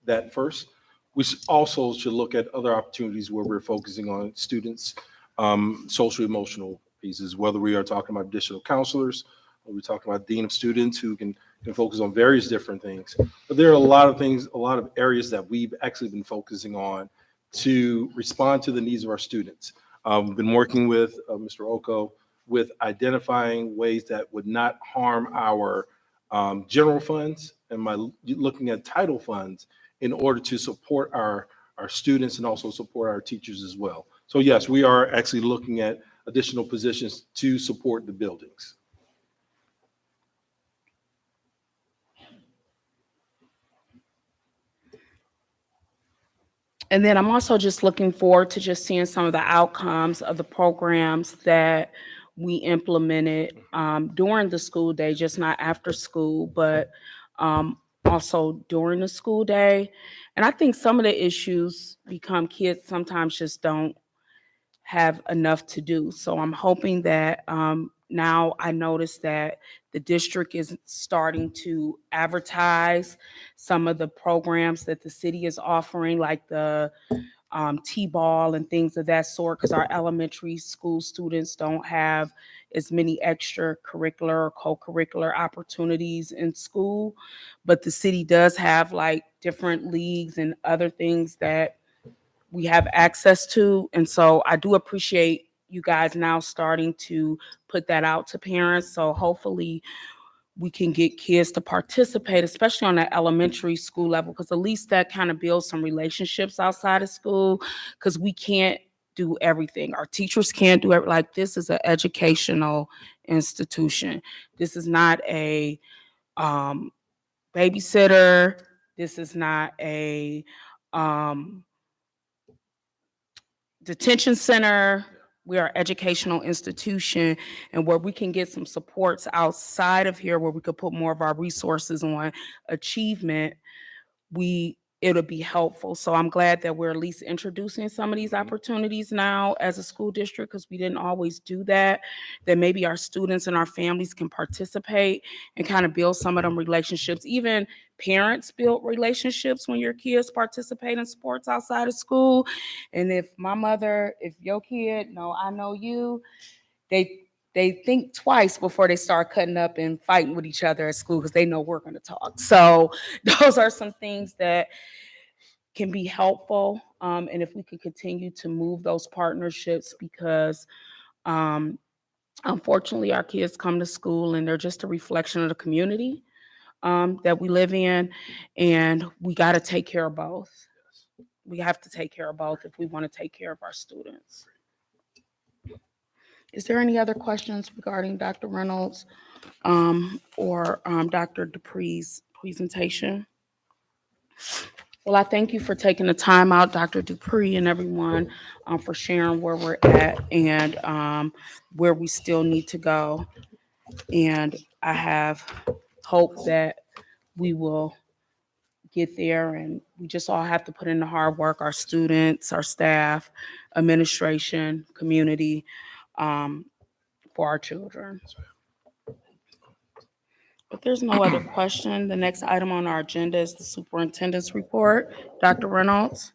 that first. We also should look at other opportunities where we're focusing on students, social emotional pieces, whether we are talking about additional counselors, or we're talking about dean of students who can focus on various different things. But there are a lot of things, a lot of areas that we've actually been focusing on to respond to the needs of our students. We've been working with Mr. Oko with identifying ways that would not harm our general funds, and by looking at title funds in order to support our students and also support our teachers as well. So yes, we are actually looking at additional positions to support the buildings. And then I'm also just looking forward to just seeing some of the outcomes of the programs that we implemented during the school day, just not after school, but also during the school day. And I think some of the issues become kids sometimes just don't have enough to do. So I'm hoping that now I notice that the district is starting to advertise some of the programs that the city is offering, like the T-ball and things of that sort, because our elementary school students don't have as many extracurricular or co-curricular opportunities in school. But the city does have like different leagues and other things that we have access to. And so I do appreciate you guys now starting to put that out to parents. So hopefully we can get kids to participate, especially on that elementary school level, because at least that kind of builds some relationships outside of school, because we can't do everything. Our teachers can't do it. Like, this is an educational institution. This is not a babysitter. This is not a detention center. We are an educational institution, and where we can get some supports outside of here, where we could put more of our resources on achievement, it'll be helpful. So I'm glad that we're at least introducing some of these opportunities now as a school district, because we didn't always do that. That maybe our students and our families can participate and kind of build some of them relationships. Even parents build relationships when your kids participate in sports outside of school. And if your kid know I know you, they think twice before they start cutting up and fighting with each other at school, because they know we're going to talk. So those are some things that can be helpful. And if we could continue to move those partnerships, because unfortunately our kids come to school and they're just a reflection of the community that we live in. And we got to take care of both. We have to take care of both if we want to take care of our students. Is there any other questions regarding Dr. Reynolds or Dr. Dupree's presentation? Well, I thank you for taking the time out, Dr. Dupree, and everyone for sharing where we're at and where we still need to go. And I have hope that we will get there, and we just all have to put in the hard work, our students, our staff, administration, community, for our children. If there's no other question, the next item on our agenda is the superintendent's report. Dr. Reynolds.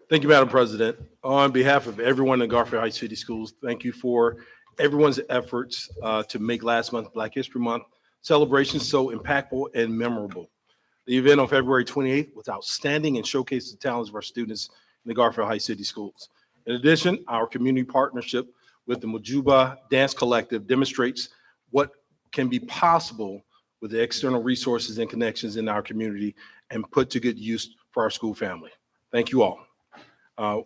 Thank you, Madam President. On behalf of everyone in Garfield Heights City Schools, thank you for everyone's efforts to make last month, Black History Month, celebration so impactful and memorable. The event on February 28th was outstanding and showcased the talents of our students in the Garfield Heights City Schools. In addition, our community partnership with the Majuba Dance Collective demonstrates what can be possible with the external resources and connections in our community and put to good use for our school family. Thank you all.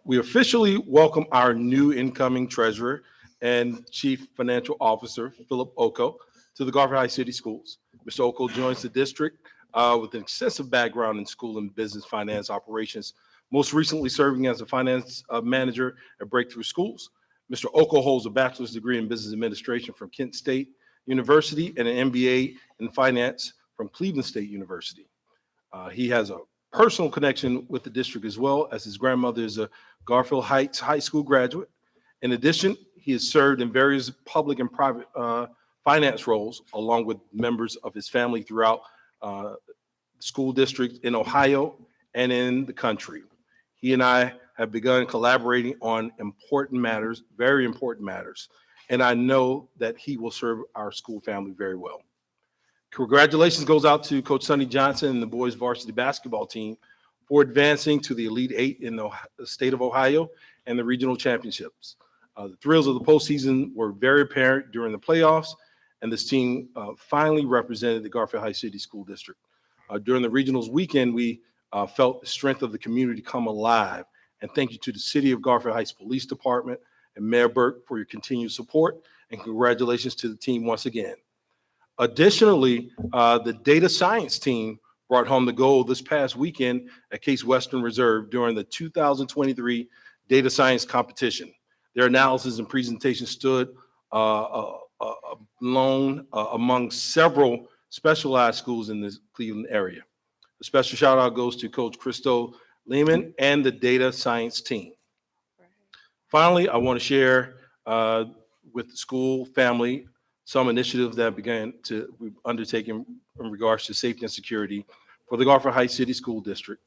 We officially welcome our new incoming treasurer and chief financial officer, Philip Oko, to the Garfield Heights City Schools. Mr. Oko joins the district with an extensive background in school and business finance operations, most recently serving as a finance manager at Breakthrough Schools. Mr. Oko holds a bachelor's degree in business administration from Kent State University and an MBA in finance from Cleveland State University. He has a personal connection with the district as well, as his grandmother is a Garfield Heights High School graduate. In addition, he has served in various public and private finance roles, along with members of his family throughout school districts in Ohio and in the country. He and I have begun collaborating on important matters, very important matters, and I know that he will serve our school family very well. Congratulations goes out to Coach Sonny Johnson and the boys varsity basketball team for advancing to the Elite Eight in the state of Ohio and the regional championships. The thrills of the postseason were very apparent during the playoffs, and this team finally represented the Garfield Heights City School District. During the regionals weekend, we felt the strength of the community come alive, and thank you to the City of Garfield Heights Police Department and Mayor Burke for your continued support, and congratulations to the team once again. Additionally, the data science team brought home the gold this past weekend at Case Western Reserve during the 2023 data science competition. Their analysis and presentation stood alone among several specialized schools in the Cleveland area. A special shout out goes to Coach Christo Lehman and the data science team. Finally, I want to share with the school family some initiatives that we've undertaken in regards to safety and security for the Garfield Heights City School District.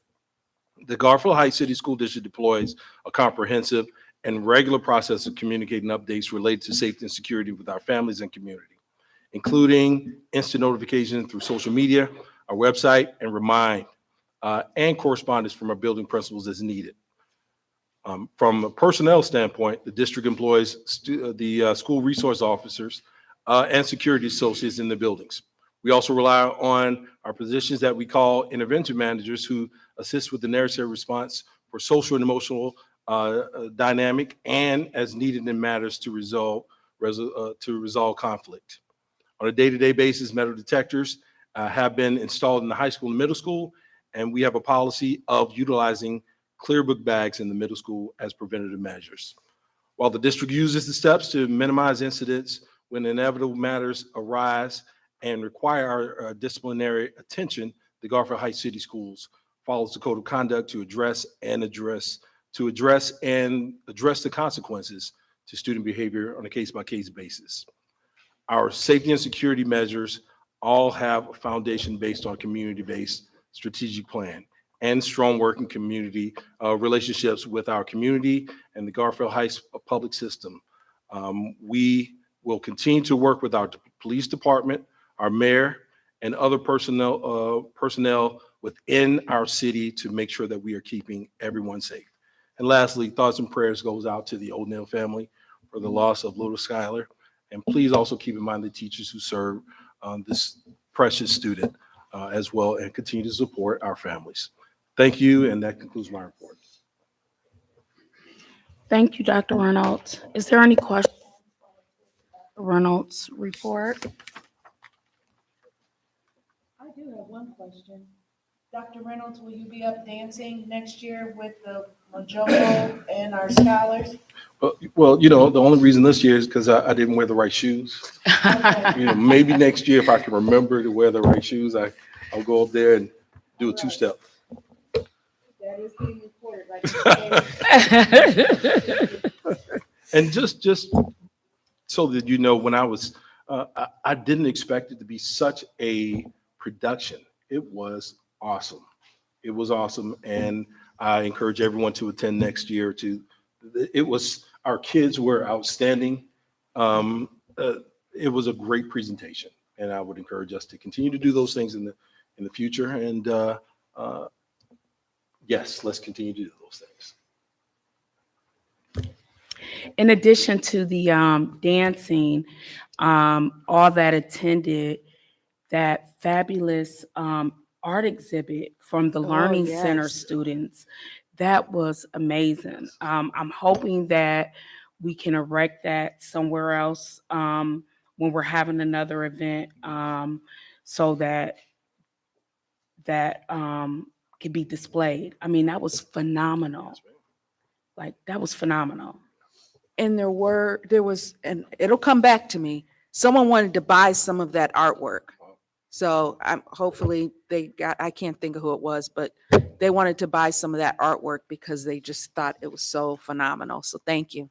The Garfield Heights City School District deploys a comprehensive and regular process of communicating updates related to safety and security with our families and community, including instant notification through social media, our website, and and correspondence from our building principals as needed. From a personnel standpoint, the district employs the school resource officers and security associates in the buildings. We also rely on our positions that we call intervention managers who assist with the necessary response for social and emotional dynamic and as needed in matters to resolve conflict. On a day-to-day basis, metal detectors have been installed in the high school and middle school, and we have a policy of utilizing clear book bags in the middle school as preventative measures. While the district uses the steps to minimize incidents when inevitable matters arise and require our disciplinary attention, the Garfield Heights City Schools follows the code of conduct to address the consequences to student behavior on a case-by-case basis. Our safety and security measures all have a foundation based on community-based strategic plan and strong working community relationships with our community and the Garfield Heights public system. We will continue to work with our police department, our mayor, and other personnel within our city to make sure that we are keeping everyone safe. And lastly, thoughts and prayers goes out to the O'Neill family for the loss of little Skylar. And please also keep in mind the teachers who serve this precious student as well, and continue to support our families. Thank you, and that concludes my report. Thank you, Dr. Reynolds. Is there any questions? Reynolds report. I do have one question. Dr. Reynolds, will you be up dancing next year with the Majomo and our scholars? Well, the only reason this year is because I didn't wear the right shoes. Okay. Maybe next year, if I can remember to wear the right shoes, I'll go up there and do a two-step. That is being recorded, like. And just so that you know, when I was, I didn't expect it to be such a production. It was awesome. It was awesome, and I encourage everyone to attend next year. Our kids were outstanding. It was a great presentation, and I would encourage us to continue to do those things in the future. And yes, let's continue to do those things. In addition to the dancing, all that attended that fabulous art exhibit from the Learning Center yes. students. That was amazing. I'm hoping that we can erect that somewhere else when we're having another event, so that could be displayed. I mean, that was phenomenal. Like, that was phenomenal. And there was, and it'll come back to me, someone wanted to buy some of that artwork. So hopefully I can't think of who it was, but they wanted to buy some of that artwork because they just thought it was so phenomenal. So thank you.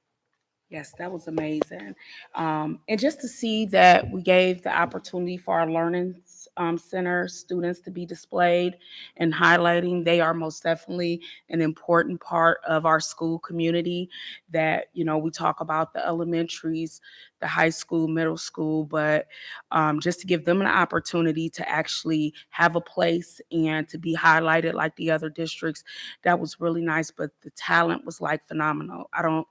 Yes, that was amazing. And just to see that we gave the opportunity for our Learning Center students to be displayed and highlighting, they are most definitely an important part of our school community. That, we talk about the elementaries, the high school, middle school, but just to give them an opportunity to actually have a place and to be highlighted like the other districts, that was really nice. But the talent was like phenomenal. I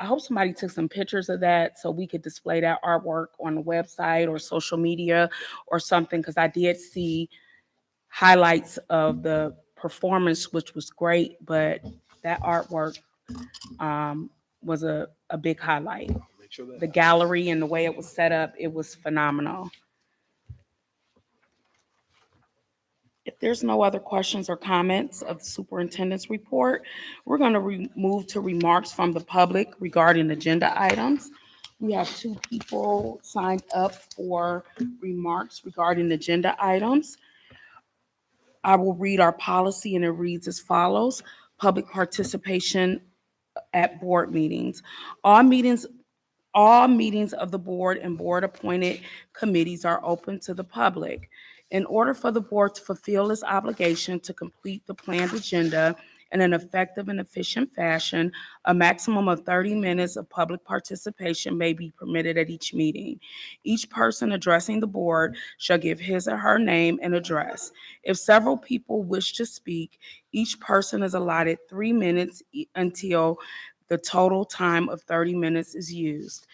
hope somebody took some pictures of that so we could display that artwork on the website or social media or something, because I did see highlights of the performance, which was great, but that artwork was a big highlight. The gallery and the way it was set up, it was phenomenal. If there's no other questions or comments of the superintendent's report, we're going to move to remarks from the public regarding agenda items. We have 2 people signed up for remarks regarding agenda items. I will read our policy, and it reads as follows: public participation at board meetings. All meetings all meetings of the board and board-appointed committees are open to the public. In order for the board to fulfill its obligation to complete the planned agenda in an effective and efficient fashion, a maximum of 30 minutes of public participation may be permitted at each meeting. Each person addressing the board shall give his or her name and address. If several people wish to speak, each person is allotted 3 minutes until the total time of 30 minutes is used.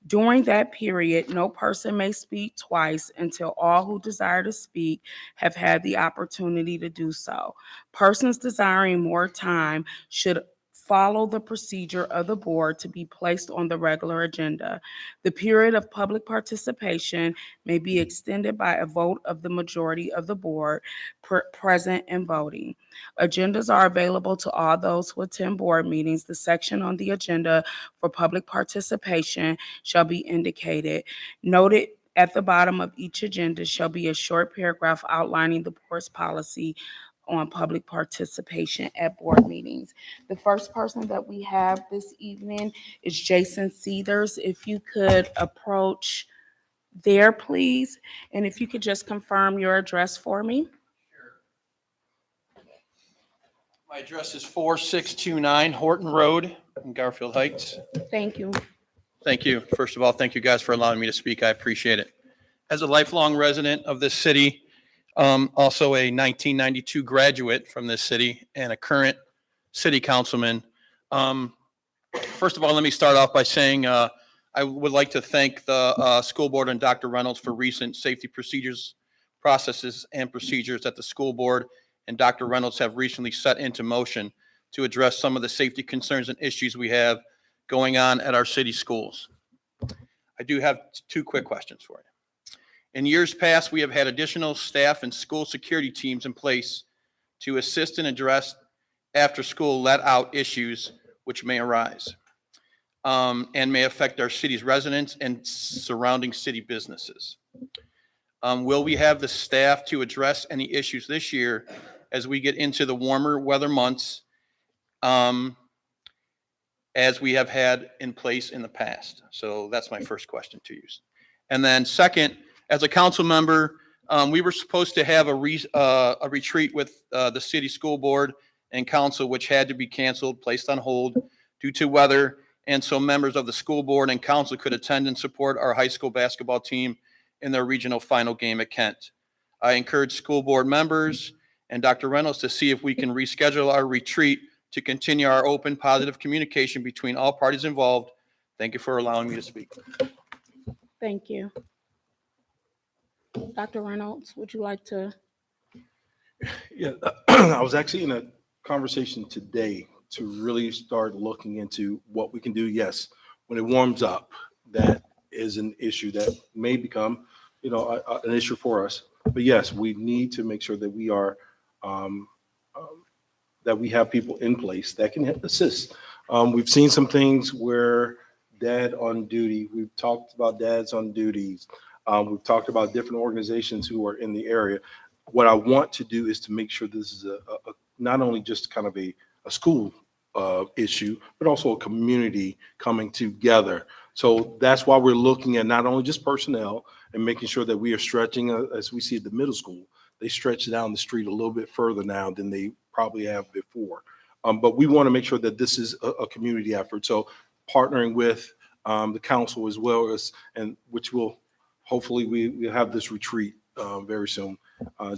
During that period, no person may speak twice until all who desire to speak have had the opportunity to do so. Persons desiring more time should follow the procedure of the board to be placed on the regular agenda. The period of public participation may be extended by a vote of the majority of the board present and voting. Agendas are available to all those who attend board meetings. The section on the agenda for public participation shall be indicated. Noted at the bottom of each agenda shall be a short paragraph outlining the board's policy on public participation at board meetings. The first person that we have this evening is Jason Seethers. If you could approach there, please, and if you could just confirm your address for me. My address is 4629 Horton Road in Garfield Heights. Thank you. Thank you. First of all, thank you guys for allowing me to speak. I appreciate it. As a lifelong resident of this city, also a 1992 graduate from this city and a current city councilman. First of all, let me start off by saying I would like to thank the school board and Dr. Reynolds for recent safety procedures, processes, and procedures that the school board and Dr. Reynolds have recently set into motion to address some of the safety concerns and issues we have going on at our city schools. I do have 2 quick questions for you. In years past, we have had additional staff and school security teams in place to assist and address after-school let-out issues which may arise and may affect our city's residents and surrounding city businesses. Will we have the staff to address any issues this year as we get into the warmer weather months as we have had in place in the past? So that's my first question to you. And then second, as a council member, we were supposed to have a retreat with the city school board and council, which had to be canceled, placed on hold due to weather. And so members of the school board and council could attend and support our high school basketball team in their regional final game at Kent. I encourage school board members and Dr. Reynolds to see if we can reschedule our retreat to continue our open, positive communication between all parties involved. Thank you for allowing me to speak. Thank you. Dr. Reynolds, would you like to? Yeah, I was actually in a conversation today to really start looking into what we can do. Yes, when it warms up, that is an issue that may become, an issue for us. But yes, we need to make sure that we are, that we have people in place that can assist. We've seen some things where dad on duty, we've talked about dads on duties. We've talked about different organizations who are in the area. What I want to do is to make sure this is not only just kind of a school issue, but also a community coming together. So that's why we're looking at not only just personnel and making sure that we are stretching, as we see at the middle school, they stretch down the street a little bit further now than they probably have before. But we want to make sure that this is a community effort. So partnering with the council as well as, and which will, hopefully we'll have this retreat very soon,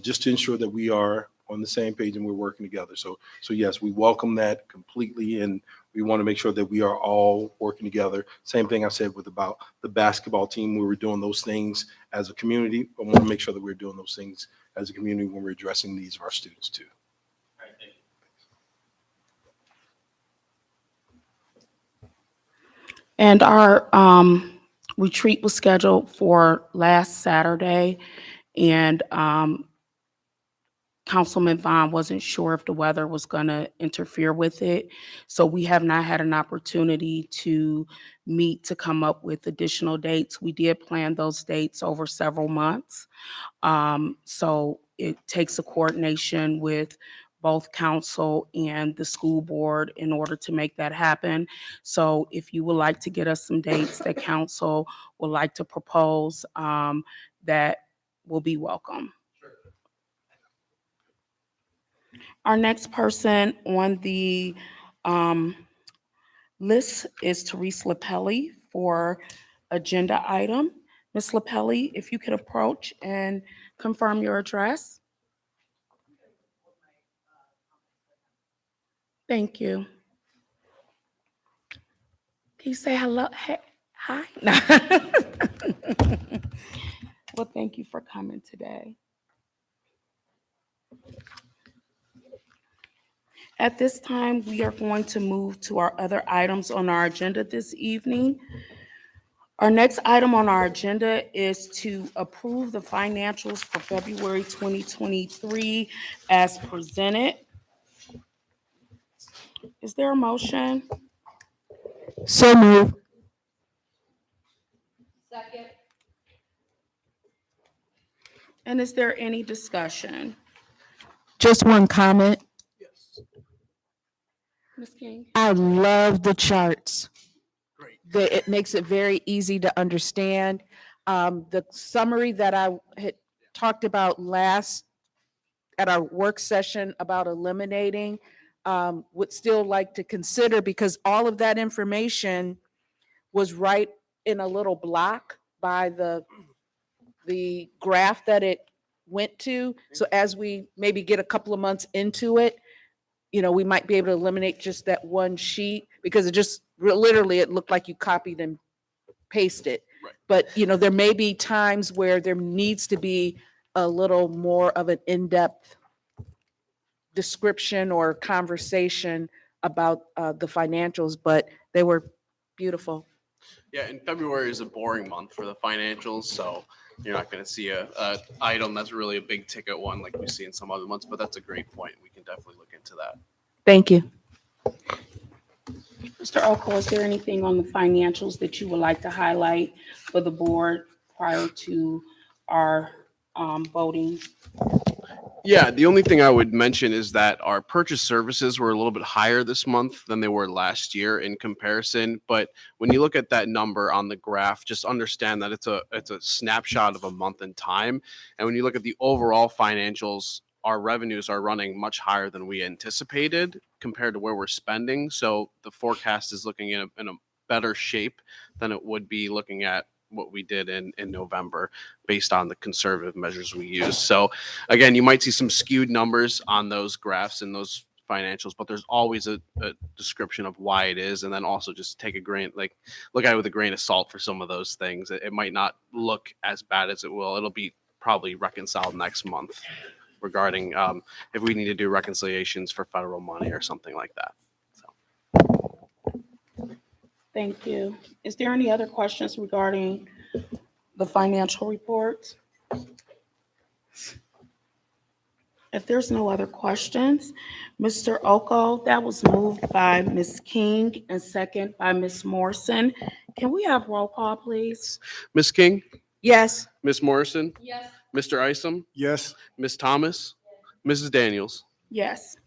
just to ensure that we are on the same page and we're working together. So yes, we welcome that completely, and we want to make sure that we are all working together. Same thing I said with about the basketball team. We were doing those things as a community. I want to make sure that we're doing those things as a community when we're addressing needs of our students too. All right, thank you. And our retreat was scheduled for last Saturday, and Councilman Vaughn wasn't sure if the weather was going to interfere with it. So we have not had an opportunity to meet to come up with additional dates. We did plan those dates over several months. So it takes a coordination with both council and the school board in order to make that happen. So if you would like to get us some dates that council would like to propose, that will be welcome. Our next person on the list is Therese Lapelli for agenda item. Ms. Lapelli, if you could approach and confirm your address. Thank you. Can you say hello? Hey, hi? Well, thank you for coming today. At this time, we are going to move to our other items on our agenda this evening. Our next item on our agenda is to approve the financials for February 2023 as presented. Is there a motion? So move. Second. And is there any discussion? Just one comment. Ms. King? I love the charts. Great. It makes it very easy to understand. The summary that I had talked about last at our work session about eliminating, would still like to consider, because all of that information was right in a little block by the graph that it went to. So as we maybe get a couple of months into it, we might be able to eliminate just that one sheet, because it just literally, it looked like you copied and pasted. Right. But, there may be times where there needs to be a little more of an in-depth description or conversation about the financials, but they were beautiful. Yeah, and February is a boring month for the financials, so you're not going to see a item that's really a big ticket one like we see in some other months. But that's a great point. We can definitely look into that. Thank you. Mr. Oko, is there anything on the financials that you would like to highlight for the board prior to our voting? Yeah, the only thing I would mention is that our purchase services were a little bit higher this month than they were last year in comparison. But when you look at that number on the graph, just understand that it's a snapshot of a month in time. And when you look at the overall financials, our revenues are running much higher than we anticipated compared to where we're spending. So the forecast is looking in a better shape than it would be looking at what we did in November based on the conservative measures we use. So again, you might see some skewed numbers on those graphs and those financials, but there's always a description of why it is. And then also just take look at it with a grain of salt for some of those things. It might not look as bad as it will. It'll be probably reconciled next month regarding if we need to do reconciliations for federal money or something like that. Thank you. Is there any other questions regarding the financial report? If there's no other questions, Mr. Oko, that was moved by Ms. King and second by Ms. Morrison. Can we have roll call, please? Ms. King, Yes. Ms. Morrison, Yes. Mr. Isom, Yes. Ms. Thomas, Mrs. Daniels. Yes.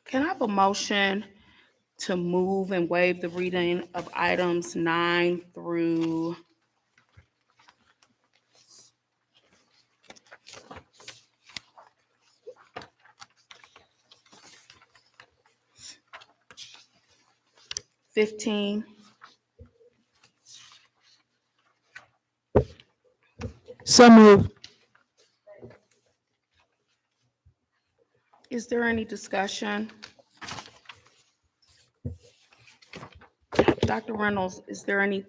Can I have a motion to move and waive the reading of items 9 through 15? So move. Is there any discussion? Dr. Reynolds, is there any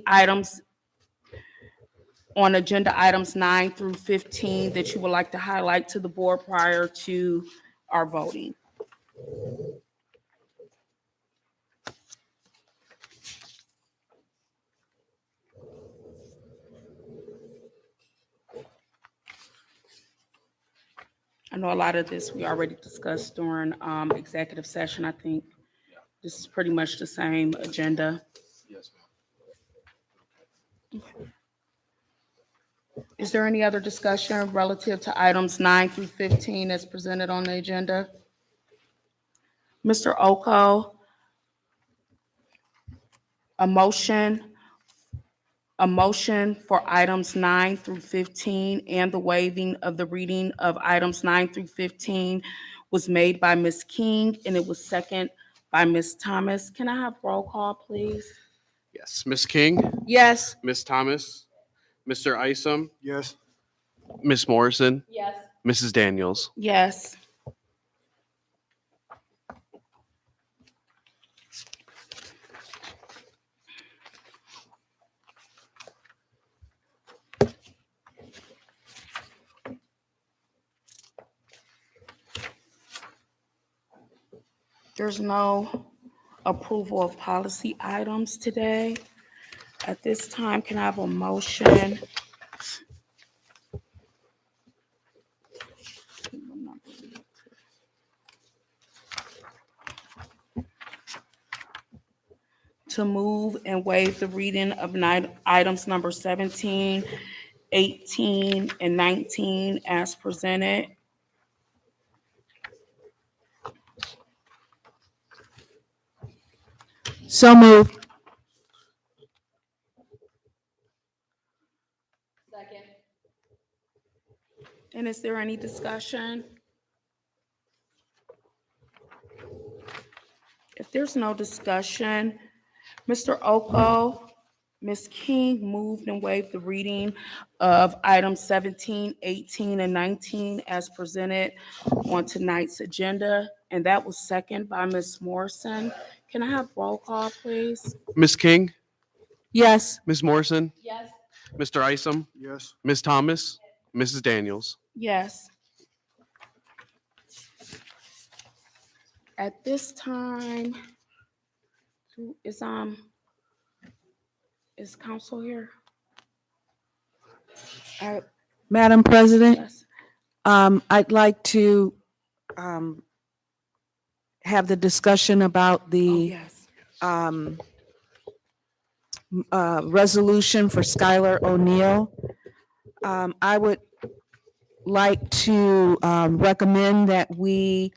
items on agenda items 9 through 15 that you would like to highlight to the board prior to our voting? I know a lot of this we already discussed during executive session. I think this is pretty much the same agenda. Yes, Is there any other discussion relative to items 9 through 15 as presented on the agenda? Mr. Oko, a motion for items 9 through 15 and the waiving of the reading of items 9 through 15 was made by Ms. King, and it was second by Ms. Thomas. Can I have roll call, please? Yes, Ms. King, Yes. Ms. Thomas, Mr. Isom, Yes. Ms. Morrison, Yes. Mrs. Daniels. Yes. There's no approval of policy items today. At this time, can I have a motion? To move and waive the reading of items number 17, 18, and 19 as presented. So moved. Second. And is there any discussion? If there's no discussion, Mr. Oko, Ms. King moved and waived the reading of items 17, 18, and 19 as presented on tonight's agenda, and that was second by Ms. Morrison. Can I have roll call, please? Ms. King, Yes. Ms. Morrison, Yes. Mr. Isom, Yes. Ms. Thomas, Mrs. Daniels. Yes. At this time, is council here? Madam President, Yes. I'd like to have the discussion about Oh, the yes. resolution for Skylar O'Neill. I would like to recommend that we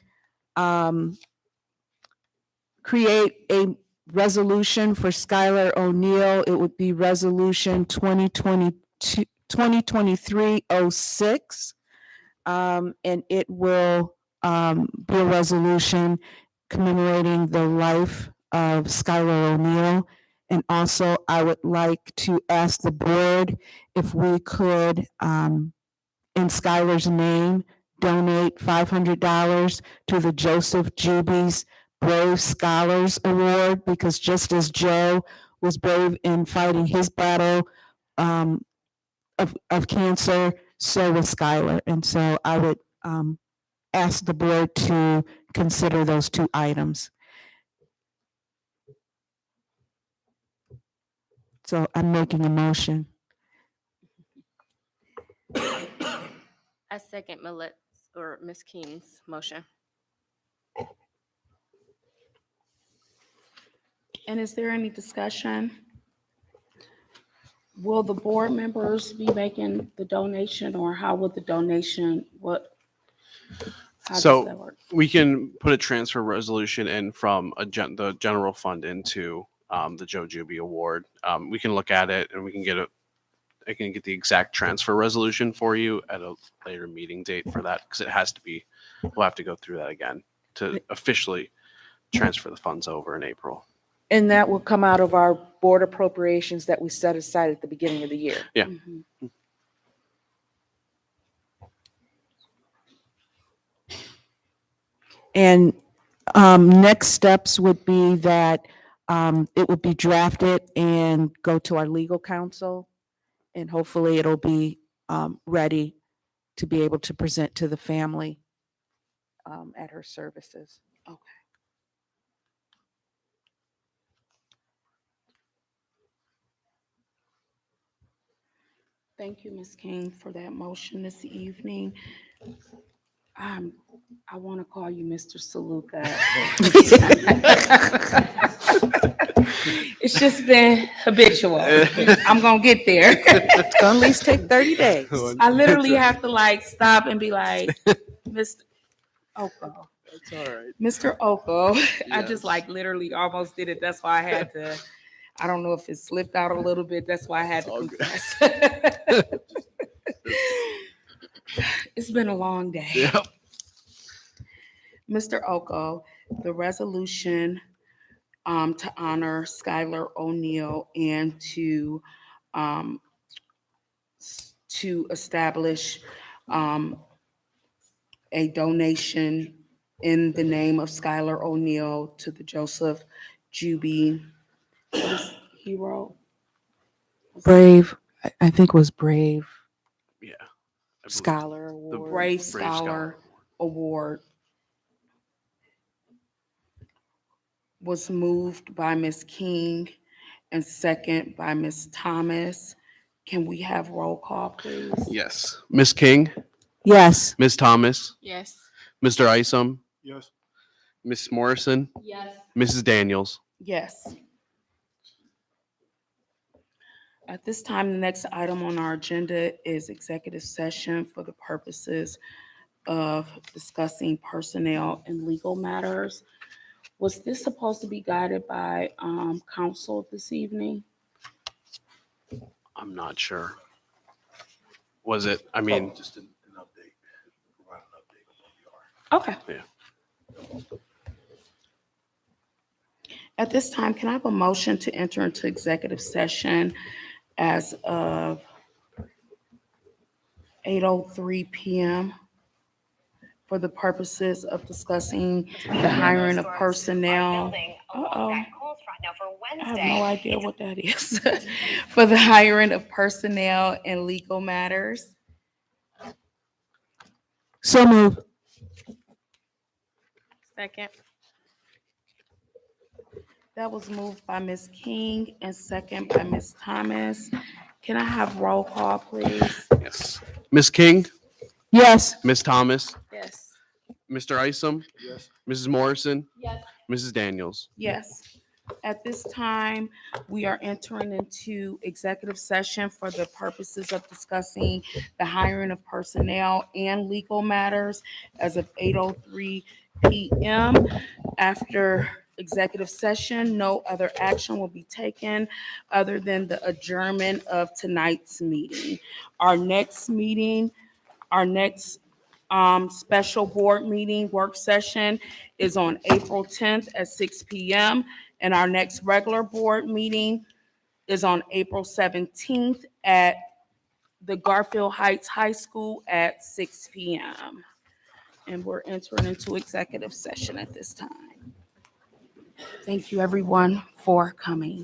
create a resolution for Skylar O'Neill. It would be Resolution 2023-06. And it will be a resolution commemorating the life of Skylar O'Neill. And also, I would like to ask the board if we could, in Skylar's name, donate $500 to the Joseph Jubies Brave Scholars Award, because just as Joe was brave in fighting his battle of cancer, so was Skylar. And so I would ask the board to consider those two items. So I'm making a motion. I second Ms. King's motion. And is there any discussion? Will the board members be making the donation, or how would the donation, how does So that work? we can put a transfer resolution in from the general fund into the Joe Juby Award. We can look at it and we can I can get the exact transfer resolution for you at a later meeting date for that, because it has to be, we'll have to go through that again to officially transfer the funds over in April. And that will come out of our board appropriations that we set aside at the beginning of the year. Yeah. Mhm. And next steps would be that it would be drafted and go to our legal counsel. And hopefully it'll be ready to be able to present to the family at her services. Okay. Thank you, Ms. King, for that motion this evening. I want to call you Mr. Saluka. It's just been habitual. I'm gonna get there. It's gonna at least take 30 days. I literally have to like stop and be like, Mr. Oko. That's all right. Mr. Oko. I Yes. just like literally almost did it. That's why I had to. I don't know if it slipped out a little bit. That's why I had to All good. confess. It's been a long day. Yep. Mr. Oko, the resolution to honor Skylar O'Neill and to establish a donation in the name of Skylar O'Neill to the Joseph Juby Hero. Brave, I think was Brave Yeah. I believe- Scholar The Award. Brave Scholar Award was moved by Ms. King and second by Ms. Thomas. Can we have roll call, please? Yes. Ms. King, Yes. Ms. Thomas, Yes. Mr. Isom, Yes. Ms. Morrison, Yes. Mrs. Daniels. Yes. At this time, the next item on our agenda is executive session for the purposes of discussing personnel and legal matters. Was this supposed to be guided by council this evening? I'm not sure. Was it? I mean, Just an update. Provide an update on where we are. Okay. At this time, can I have a motion to enter into executive session as of 8:03 PM for the purposes of discussing the hiring of personnel? Uh-oh. I have no idea what that is. For the hiring of personnel and legal matters. So moved. Second. That was moved by Ms. King and second by Ms. Thomas. Can I have roll call, please? yes. Ms. King, Yes. Ms. Thomas, Yes. Mr. Isom, Yes. Mrs. Morrison, Yes. Mrs. Daniels. Yes. At this time, we are entering into executive session for the purposes of discussing the hiring of personnel and legal matters as of 8:03 PM. After executive session, no other action will be taken other than the adjournment of tonight's meeting. Our next special board meeting work session is on April 10th at 6 PM. And our next regular board meeting is on April 17th at the Garfield Heights High School at 6 PM. And we're entering into executive session at this time. Thank you, everyone, for coming.